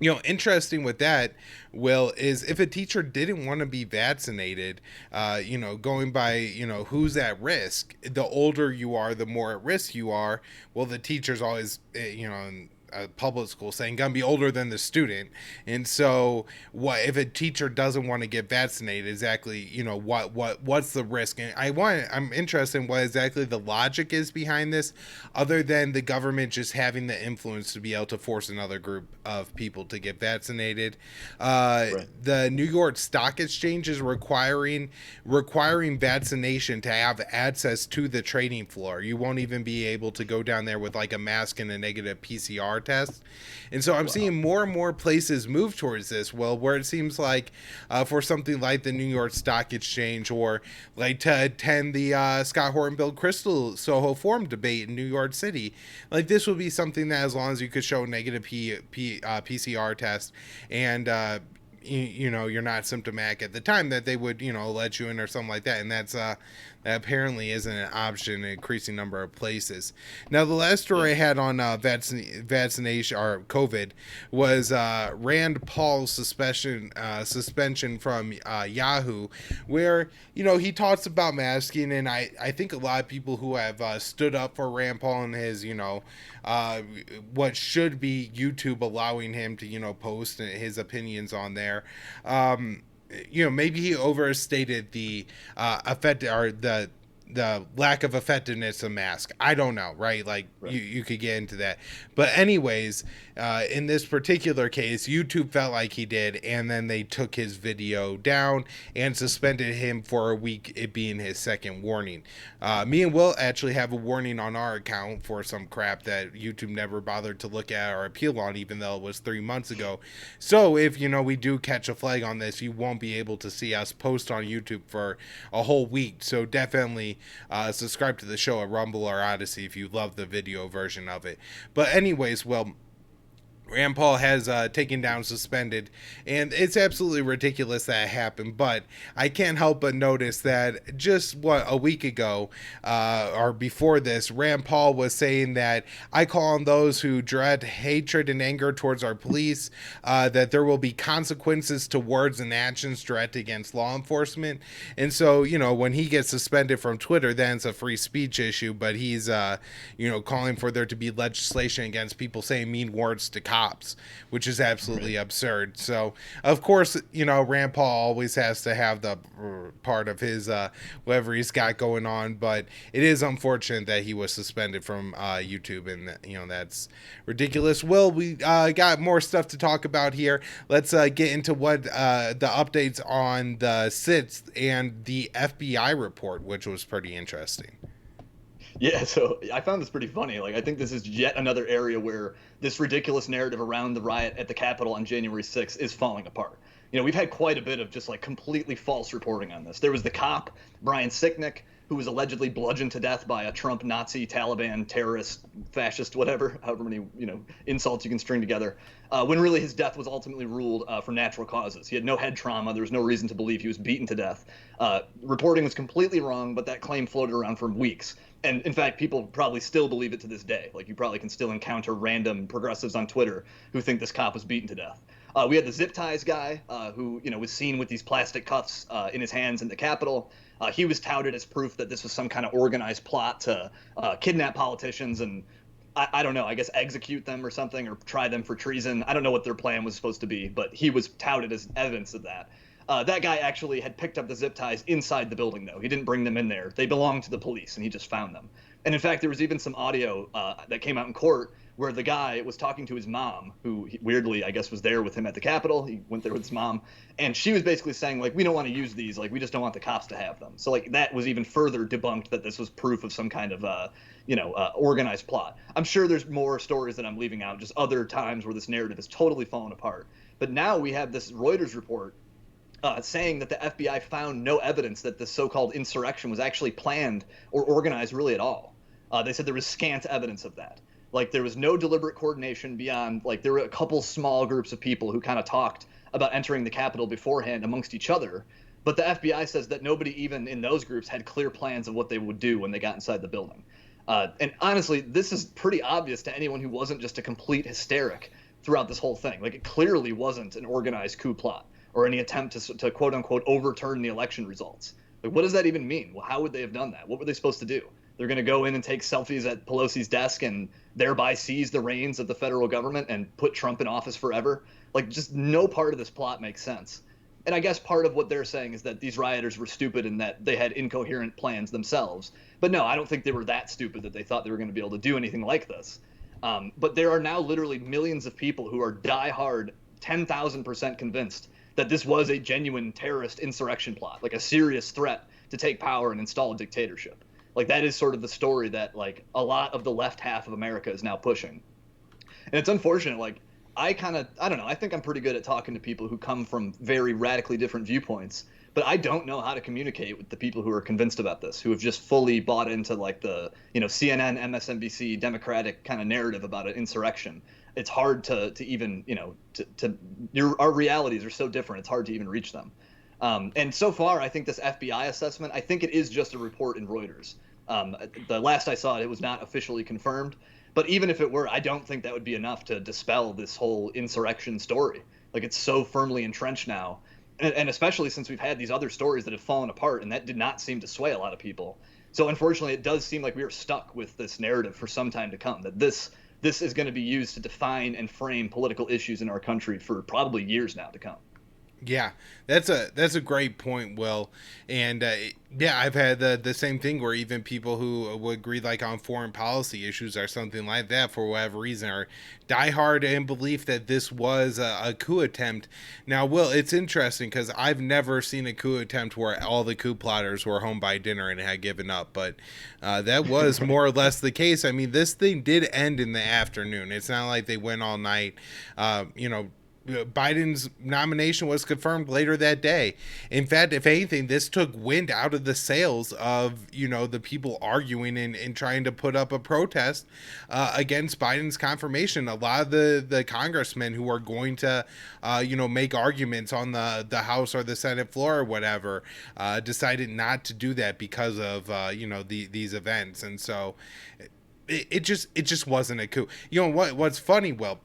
interesting with that, Will, is if a teacher didn't want to be vaccinated, going by, who's at risk, the older you are, the more at risk you are. Well, the teacher's always, in a public school saying gonna be older than the student. And so what if a teacher doesn't want to get vaccinated, exactly, what's the risk? And I'm interested in what exactly the logic is behind this, other than the government just having the influence to be able to force another group of people to get vaccinated. Right. The New York Stock Exchange is requiring vaccination to have access to the trading floor. You won't even be able to go down there with like a mask and a negative PCR test. And so I'm seeing more and more places move towards this, where it seems like for something like the New York Stock Exchange, or like to attend the Scott Horton Bill Crystal Soho Forum debate in New York City, like this would be something that as long as you could show a negative PCR test and you're not symptomatic at the time, that they would let you in or something like that. And that's that apparently isn't an option in an increasing number of places. Now, the last story I had on vaccination or COVID was Rand Paul's suspension from Yahoo, where he talks about masking, and I think a lot of people who have stood up for Rand Paul and his what should be YouTube allowing him to post his opinions on there. Maybe he overstated the effect or the lack of effectiveness of mask. I don't know, right? Like right. You could get into that. But anyways, in this particular case, YouTube felt like he did, and then they took his video down and suspended him for a week, it being his second warning. Me and Will actually have a warning on our account for some crap that YouTube never bothered to look at or appeal on, even though it was 3 months ago. So if, we do catch a flag on this, you won't be able to see us post on YouTube for a whole week. So definitely subscribe to the show at Rumble or Odyssey if you love the video version of it. But anyways, Rand Paul has taken down suspended, and it's absolutely ridiculous that it happened, but I can't help but notice that just a week ago or before this, Rand Paul was saying that I call on those who dread hatred and anger towards our police, that there will be consequences to words and actions directed against law enforcement. And so, when he gets suspended from Twitter, then it's a free speech issue, but he's, calling for there to be legislation against people saying mean words to cops, which is absolutely absurd. So, of course, Rand Paul always has to have the part of his whatever he's got going on, but it is unfortunate that he was suspended from YouTube, and that's ridiculous. Well, we got more stuff to talk about here. Let's get into what the updates on the SITs and the FBI report, which was pretty interesting. Yeah, so I found this pretty funny. Like, I think this is yet another area where this ridiculous narrative around the riot at the Capitol on January 6th is falling apart. We've had quite a bit of just like completely false reporting on this. There was the cop, Brian Sicknick, who was allegedly bludgeoned to death by a Trump Nazi, Taliban, terrorist, fascist, whatever, however many insults you can string together, when really his death was ultimately ruled from natural causes. He had no head trauma. There was no reason to believe he was beaten to death. Reporting was completely wrong, but that claim floated around for weeks. And in fact, people probably still believe it to this day. Like, you probably can still encounter random progressives on Twitter who think this cop was beaten to death. We had the zip ties guy who was seen with these plastic cuffs in his hands in the Capitol. He was touted as proof that this was some kind of organized plot to kidnap politicians and, I don't know, I guess execute them or something, or try them for treason. I don't know what their plan was supposed to be, but he was touted as evidence of that. That guy actually had picked up the zip ties inside the building, though. He didn't bring them in there. They belonged to the police, and he just found them. And in fact, there was even some audio that came out in court where the guy was talking to his mom, who weirdly, I guess, was there with him at the Capitol. He went there with his mom, and she was basically saying, like, we don't want to use these. Like, we just don't want the cops to have them. So, like, that was even further debunked that this was proof of some kind of, organized plot. I'm sure there's more stories that I'm leaving out, just other times where this narrative has totally fallen apart. But now we have this Reuters report saying that the FBI found no evidence that this so-called insurrection was actually planned or organized really at all. They said there was scant evidence of that. Like, there was no deliberate coordination beyond, like, there were a couple small groups of people who kind of talked about entering the Capitol beforehand amongst each other. But the FBI says that nobody even in those groups had clear plans of what they would do when they got inside the building. And honestly, this is pretty obvious to anyone who wasn't just a complete hysteric throughout this whole thing. Like, it clearly wasn't an organized coup plot or any attempt to quote unquote overturn the election results. Like, what does that even mean? Well, how would they have done that? What were they supposed to do? They're going to go in and take selfies at Pelosi's desk and thereby seize the reins of the federal government and put Trump in office forever? Like, just no part of this plot makes sense. And I guess part of what they're saying is that these rioters were stupid and that they had incoherent plans themselves. But no, I don't think they were that stupid that they thought they were going to be able to do anything like this. But there are now literally millions of people who are diehard, 10,000% convinced that this was a genuine terrorist insurrection plot, like a serious threat to take power and install a dictatorship. Like, that is sort of the story that, like, a lot of the left half of America is now pushing. And it's unfortunate. Like, I don't know, I think I'm pretty good at talking to people who come from very radically different viewpoints, but I don't know how to communicate with the people who are convinced about this, who have just fully bought into, like, the, CNN, MSNBC, Democratic kind of narrative about an insurrection. It's hard to even, our realities are so different, it's hard to even reach them. And so far, I think this FBI assessment, I think it is just a report in Reuters. The last I saw it, it was not officially confirmed. But even if it were, I don't think that would be enough to dispel this whole insurrection story. Like, it's so firmly entrenched now. And especially since we've had these other stories that have fallen apart, and that did not seem to sway a lot of people. So unfortunately, it does seem like we are stuck with this narrative for some time to come, that this is going to be used to define and frame political issues in our country for probably years now to come. Yeah, that's a great point, Will. And I've had the same thing where even people who would agree, like, on foreign policy issues or something like that, for whatever reason, are diehard in belief that this was a coup attempt. Now, Will, it's interesting because I've never seen a coup attempt where all the coup plotters were home by dinner and had given up, but that was more or less the case. I mean, this thing did end in the afternoon. It's not like they went all night. Biden's nomination was confirmed later that day. In fact, if anything, this took wind out of the sails of, the people arguing and trying to put up a protest against Biden's confirmation. A lot of the congressmen who are going to, make arguments on the House or the Senate floor or whatever, decided not to do that because of, these events. And so it just wasn't a coup. What's funny, Will,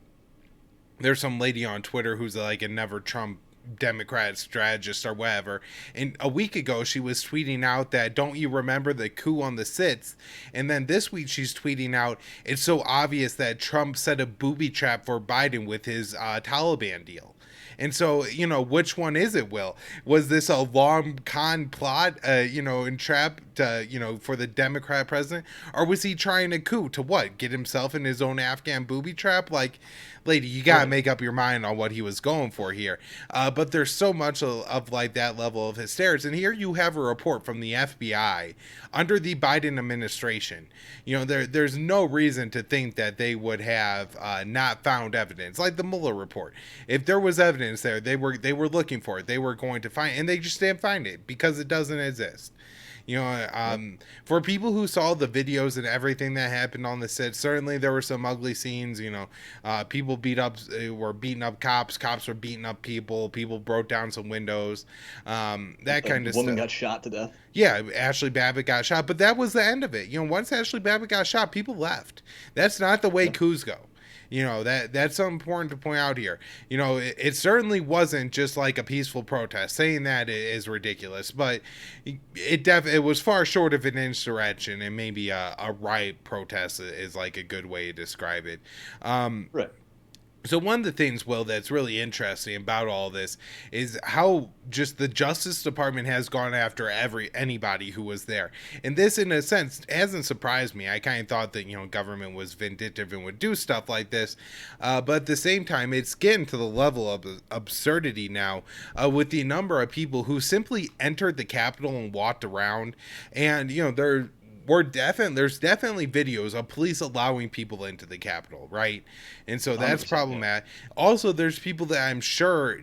there's some lady on Twitter who's like a never Trump Democrat strategist or whatever, and a week ago she was tweeting out that, don't you remember the coup on the 6th? And then this week she's tweeting out, it's so obvious that Trump set a booby trap for Biden with his Taliban deal. And so, which one is it, Will? Was this a long con plot, and trap to, for the Democrat president? Or was he trying a coup to what? Get himself in his own Afghan booby trap? Like, lady, you gotta make up your mind on what he was going for here. But there's so much of like that level of hysterics. And here you have a report from the FBI under the Biden administration. There's no reason to think that they would have not found evidence, like the Mueller report. If there was evidence there, they were looking for it. They were going to find it, and they just didn't find it because it doesn't exist. You know, Yep. for people who saw the videos and everything that happened on the set, certainly there were some ugly scenes. You know, people were beating up cops. Cops were beating up people. People broke down some windows. That A kind of woman stuff. got shot to death. Yeah, Ashley Babbitt got shot, but that was the end of it. You know, once Ashley Babbitt got shot, people left. That's not the way Yeah. coups go. You know, that's so important to point out here. You know, it certainly wasn't just like a peaceful protest. Saying that is ridiculous, but it was far short of an insurrection, and maybe a riot protest is like a good way to describe it. Um, Right. so one of the things, Will, that's really interesting about all this is how just the Justice Department has gone after anybody who was there. And this, in a sense, hasn't surprised me. I kind of thought that, you know, government was vindictive and would do stuff like this. But at the same time, it's getting to the level of absurdity now with the number of people who simply entered the Capitol and walked around. And, you know, there's definitely videos of police allowing people into the Capitol, right? And so that's 100%. Yeah. problematic. Also, there's people that I'm sure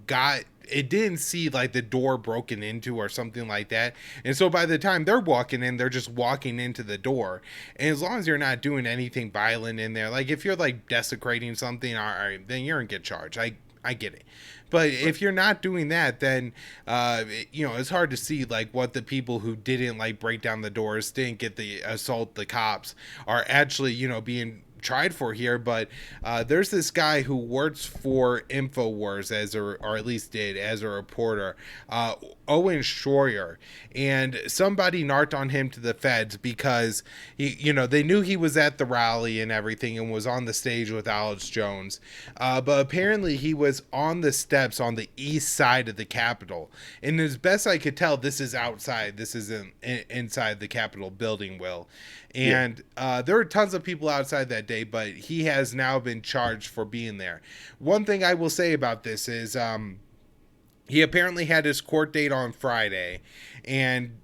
got it, didn't see like the door broken into or something like that, and so by the time they're walking in, they're just walking into the door. And as long as you're not doing anything violent in there, like if you're like desecrating something, all right, then you're gonna get charged. I get it. But if you're not doing that, then it's hard to see like what the people who didn't like break down the doors, didn't get the assault the cops, are actually being tried for here. But there's this guy who works for InfoWars or at least did as a reporter, Owen Schroyer, and somebody narked on him to the feds because they knew he was at the rally and everything and was on the stage with Alex Jones, but apparently he was on the steps on the east side of the Capitol, and as best I could tell, this is outside. This isn't inside the Capitol building, Will. And there were tons of people outside that day, but he has now been charged for being there. One thing I will say about this is he apparently had his court date on Friday and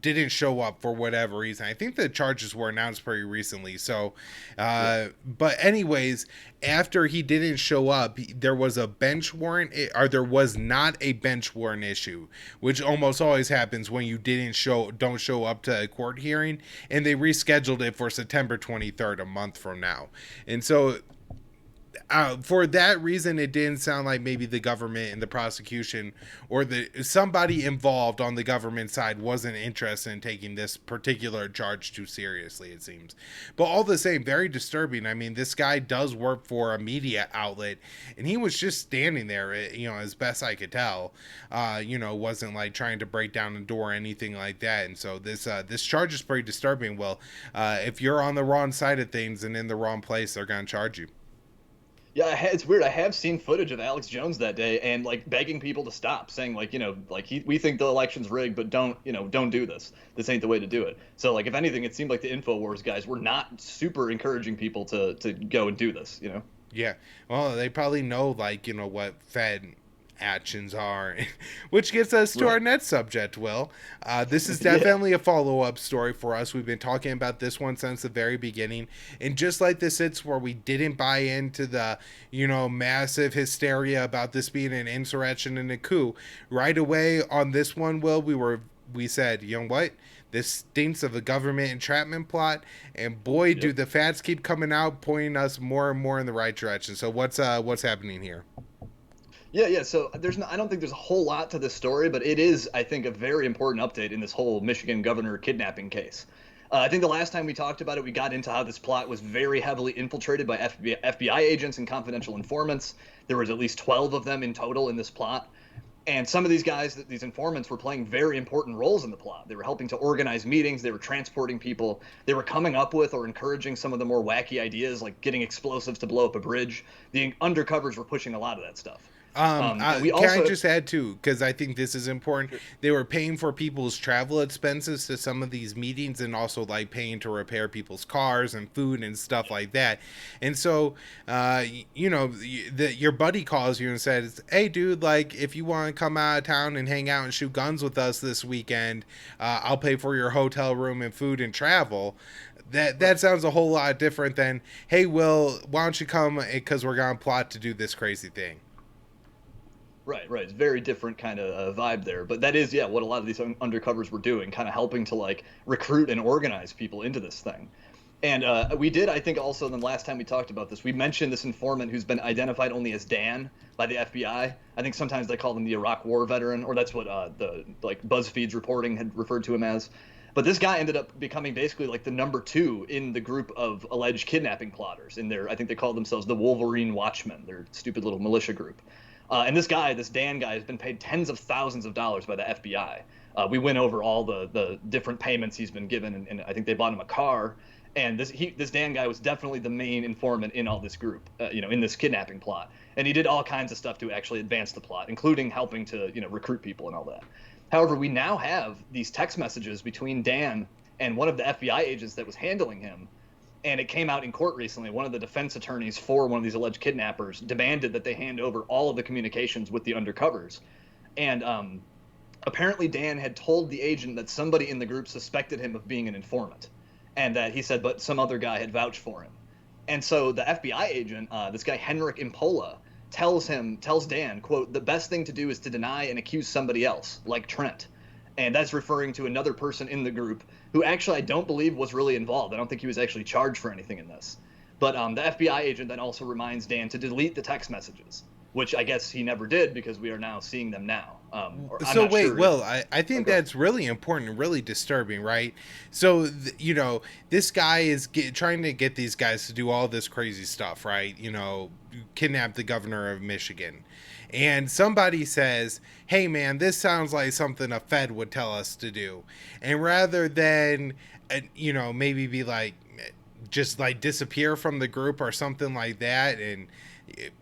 didn't show up for whatever reason. I think the charges were announced pretty recently. So, but anyways, after he didn't show up, there was a bench warrant, or there was not a bench warrant issue, which almost always happens when you don't show up to a court hearing, and they rescheduled it for September 23rd, a month from now. And so for that reason, it didn't sound like maybe the government and the prosecution or somebody involved on the government side wasn't interested in taking this particular charge too seriously, it seems. But all the same, very disturbing. I mean, this guy does work for a media outlet, and he was just standing there, as best I could tell, wasn't like trying to break down a door or anything like that. And so this charge is pretty disturbing. Well, if you're on the wrong side of things and in the wrong place, they're going to charge you. Yeah, it's weird. I have seen footage of Alex Jones that day and like begging people to stop, saying like, we think the election's rigged, but don't do this. This ain't the way to do it. So like, if anything, it seemed like the InfoWars guys were not super encouraging people to go and do this. Yeah. Well, they probably know like what Fed actions are, which gets us to our next subject. Will, this is definitely a follow-up story for us. We've been talking about this one since the very beginning, and just like this, it's where we didn't buy into the massive hysteria about this being an insurrection and a coup right away. On this one, Will, we said, what, this stinks of a government entrapment plot, and boy, do the facts keep coming out, pointing us more and more in the right direction. So what's happening here? Yeah. So I don't think there's a whole lot to this story, but it is, I think, a very important update in this whole Michigan governor kidnapping case. I think the last time we talked about it, we got into how this plot was very heavily infiltrated by FBI agents and confidential informants. There was at least 12 of them in total in this plot. And some of these guys, these informants, were playing very important roles in the plot. They were helping to organize meetings. They were transporting people. They were coming up with or encouraging some of the more wacky ideas, like getting explosives to blow up a bridge. The undercovers were pushing a lot of that stuff. Can I just add too, because I think this is important. Sure. They were paying for people's travel expenses to some of these meetings, and also like paying to repair people's cars and food and stuff like that. And so, your buddy calls you and says, "Hey, dude, like if you want to come out of town and hang out and shoot guns with us this weekend, I'll pay for your hotel room and food and travel." That sounds a whole lot different than, "Hey, Will, why don't you come because we're gonna plot to do this crazy thing." Right, right. It's very different kind of vibe there. But that is, yeah, what a lot of these undercovers were doing, kind of helping to like recruit and organize people into this thing. And we did, I think, also the last time we talked about this, we mentioned this informant who's been identified only as Dan by the FBI. I think sometimes they call him the Iraq War veteran, or that's what the like BuzzFeed's reporting had referred to him as. But this guy ended up becoming basically like the number two in the group of alleged kidnapping plotters. In their, I think they call themselves the Wolverine Watchmen, their stupid little militia group. And this guy, this Dan guy, has been paid tens of thousands of dollars by the FBI. We went over all the different payments he's been given, and I think they bought him a car. And this Dan guy was definitely the main informant in all this group, in this kidnapping plot. And he did all kinds of stuff to actually advance the plot, including helping to recruit people and all that. However, we now have these text messages between Dan and one of the FBI agents that was handling him. And it came out in court recently. One of the defense attorneys for one of these alleged kidnappers demanded that they hand over all of the communications with the undercovers. And apparently Dan had told the agent that somebody in the group suspected him of being an informant. And that he said, but some other guy had vouched for him. And so the FBI agent, this guy Henrik Impola, tells Dan, quote, the best thing to do is to deny and accuse somebody else, like Trent. And that's referring to another person in the group who actually I don't believe was really involved. I don't think he was actually charged for anything in this. But the FBI agent then also reminds Dan to delete the text messages, which I guess he never did because we are now seeing them now. So wait, sure Will, I think that's really important and really disturbing, right? So, this guy is trying to get these guys to do all this crazy stuff, right? Kidnap the governor of Michigan. And somebody says, hey, man, this sounds like something a Fed would tell us to do. And rather than, maybe be like, just like disappear from the group or something like that, and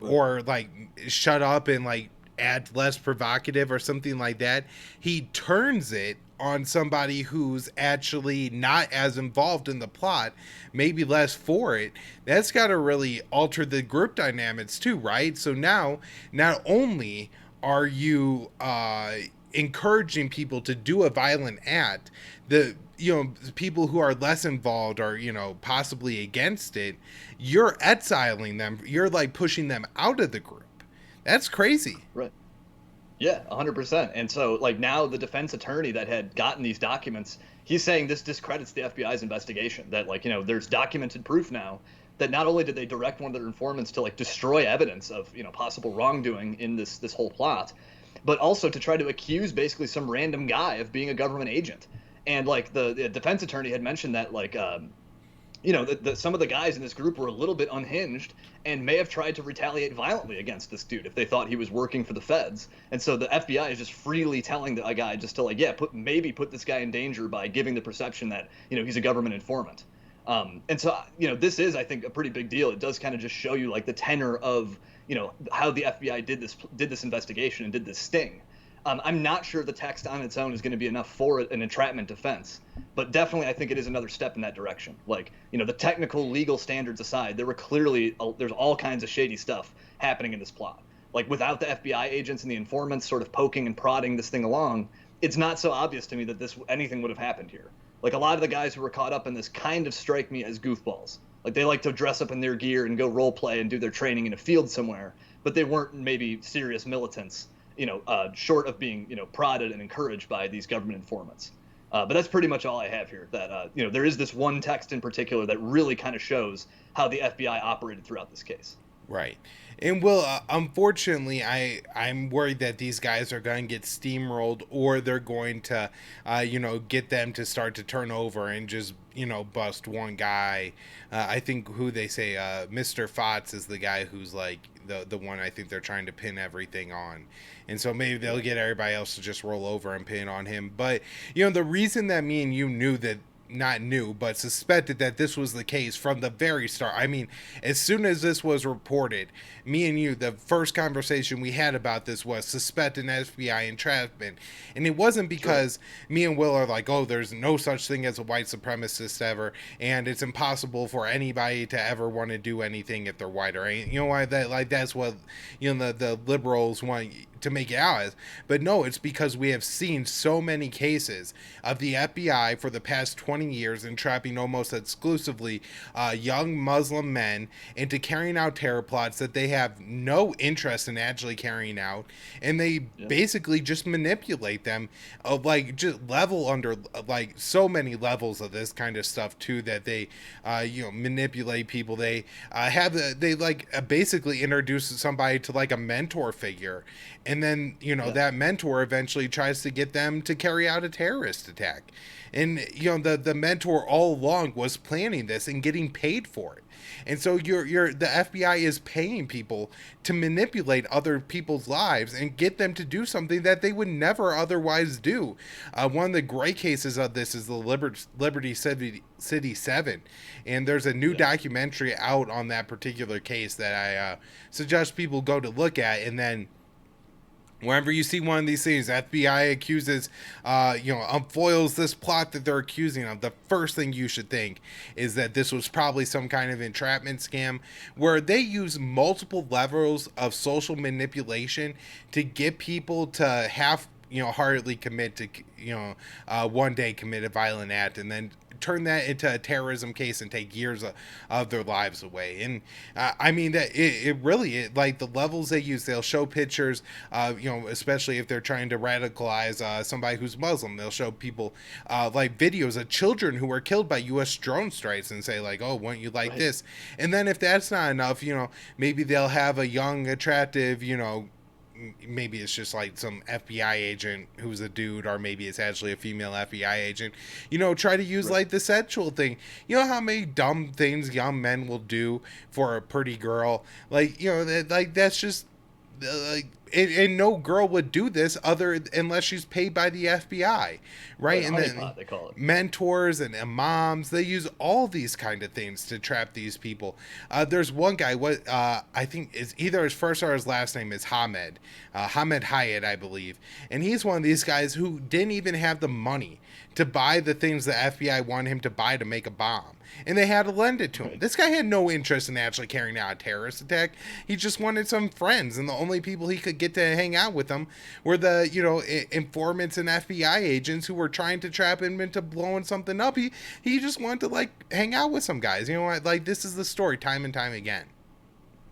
or like shut up and like add less provocative or something like that, he turns it on somebody who's actually not as involved in the plot, maybe less for it. That's got to really alter the group dynamics too, right? So now not only are you encouraging people to do a violent act, the people who are less involved or possibly against it, you're exiling them, you're like pushing them out of the group. That's crazy. Right. Yeah, 100%. And so, like, now the defense attorney that had gotten these documents, he's saying this discredits the FBI's investigation. That, like, there's documented proof now that not only did they direct one of their informants to, like, destroy evidence of, possible wrongdoing in this whole plot, but also to try to accuse basically some random guy of being a government agent. And, like, the defense attorney had mentioned that, like, some of the guys in this group were a little bit unhinged and may have tried to retaliate violently against this dude if they thought he was working for the feds. And so the FBI is just freely telling the guy just to, like, put this guy in danger by giving the perception that, he's a government informant. And so, this is, I think, a pretty big deal. It does kind of just show you, like, the tenor of, how the FBI did this investigation and did this sting. I'm not sure the text on its own is going to be enough for an entrapment defense, but definitely I think it is another step in that direction. Like, the technical legal standards aside, there's all kinds of shady stuff happening in this plot. Like, without the FBI agents and the informants sort of poking and prodding this thing along, it's not so obvious to me that anything would have happened here. Like, a lot of the guys who were caught up in this kind of strike me as goofballs. Like, they like to dress up in their gear and go role play and do their training in a field somewhere, but they weren't maybe serious militants. Short of being, prodded and encouraged by these government informants. But that's pretty much all I have here. That, there is this one text in particular that really kind of shows how the FBI operated throughout this case. Right. And unfortunately, I'm worried that these guys are going to get steamrolled, or they're going to, get them to start to turn over and just, bust one guy. I think who they say, Mr. Fotz is the guy who's like the one I think they're trying to pin everything on. And so maybe they'll get everybody else to just roll over and pin on him. But, the reason that me and you but suspected that this was the case from the very start. I mean, as soon as this was reported, me and you, the first conversation we had about this was suspect an FBI entrapment. And it wasn't because me and Will are like, oh, there's no such thing as a white supremacist ever, and it's impossible for anybody to ever want to do anything if they're white or anything. Why that's what, the liberals want to make it out as. But no, it's because we have seen so many cases of the FBI for the past 20 20 years entrapping almost exclusively young Muslim men into carrying out terror plots that they have no interest in actually carrying out, and they basically just manipulate them, like just level under like so many levels of this kind of stuff too, that they manipulate people. They basically introduce somebody to like a mentor figure, and then that mentor eventually tries to get them to carry out a terrorist attack. And the mentor all along was planning this and getting paid for it. And so the FBI is paying people to manipulate other people's lives and get them to do something that they would never otherwise do. One of the great cases of this is the Liberty City 7, and there's a new documentary out on that particular case that I suggest people go to look at. And then whenever you see one of these things, FBI accuses, unfoils this plot that they're accusing of, the first thing you should think is that this was probably some kind of entrapment scam where they use multiple levels of social manipulation to get people to heartedly commit to, one day commit a violent act, and then turn that into a terrorism case and take years of their lives away. And I mean that it really like the levels they use. They'll show pictures, especially if they're trying to radicalize somebody who's Muslim. They'll show people like videos of children who were killed by U.S. drone strikes and say like, oh, wouldn't you like this? And then if that's not enough, maybe they'll have a young, attractive, maybe it's just like some FBI agent who's a dude, or maybe it's actually a female FBI agent, try to use like the sexual thing. You know how many dumb things young men will do for a pretty girl? Like, that's just like, and no girl would do this unless she's paid by the FBI, right? And then they call it mentors and imams, they use all these kind of things to trap these people. There's one guy, I think is either his first or his last name is Hamed Hyatt, I believe, and he's one of these guys who didn't even have the money to buy the things the FBI wanted him to buy to make a bomb, and they had to lend it to him. This guy had no interest in actually carrying out a terrorist attack. He just wanted some friends, and the only people he could get to hang out with them were the informants and FBI agents who were trying to trap him into blowing something up. He just wanted to like hang out with some guys. Like this is the story time and time again.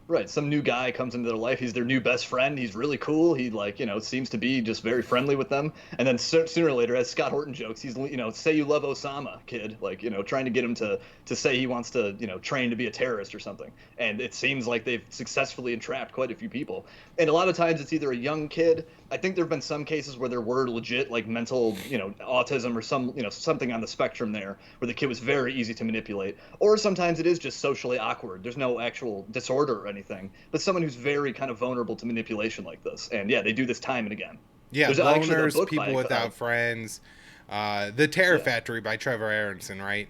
Right. Some new guy comes into their life. He's their new best friend. He's really cool. He seems to be just very friendly with them. And then sooner or later, as Scott Horton jokes, he's, say you love Osama, kid, trying to get him to say he wants to, train to be a terrorist or something. And it seems like they've successfully entrapped quite a few people. And a lot of times it's either a young kid. I think there've been some cases where there were legit like mental, autism or some, something on the spectrum there where the kid was very easy to manipulate. Or sometimes it is just socially awkward. There's no actual disorder or anything, but someone who's very kind of vulnerable to manipulation like this. And yeah, they do this time and again. Yeah, loners, people without friends. The Terror Factory by Trevor Aronson, right?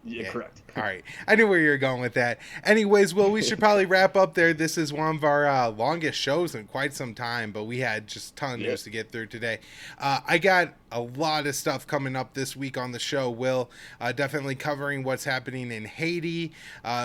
Yeah, correct. All right. I knew where you were going with that. Anyways, Will, we should probably wrap up there. This is one of our longest shows in quite some time, but we had just a ton of news to get through today. I got a lot of stuff coming up this week on the show, Will. Definitely covering what's happening in Haiti,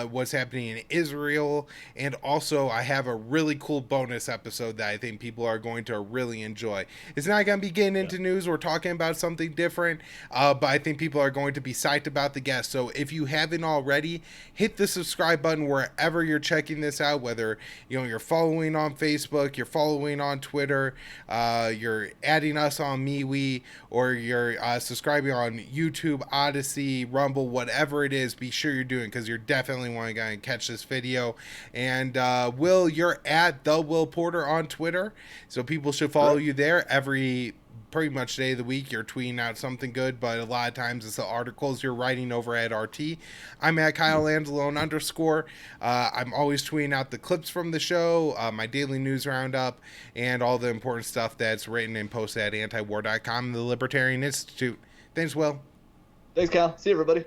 what's happening in Israel, and also I have a really cool bonus episode that I think people are going to really enjoy. It's not going to be getting into news. We're talking about something different, but I think people are going to be psyched about the guest. So if you haven't already, hit the subscribe button wherever you're checking this out, whether you're following on Facebook, you're following on Twitter, you're adding us on MeWe, or you're subscribing on YouTube, Odyssey, Rumble, whatever it is. Be sure you're doing, because you're definitely going to catch this video. And Will, you're at the Will Porter on Twitter, so people should follow you there. Every pretty much day of the week you're tweeting out something good, but a lot of times it's the articles you're writing over at RT. I'm at Kyle Anzalone _. I'm always tweeting out the clips from the show, my daily news roundup, and all the important stuff that's written and posted at antiwar.com and the Libertarian Institute. Thanks, Will. Thanks, Kyle. See you, everybody.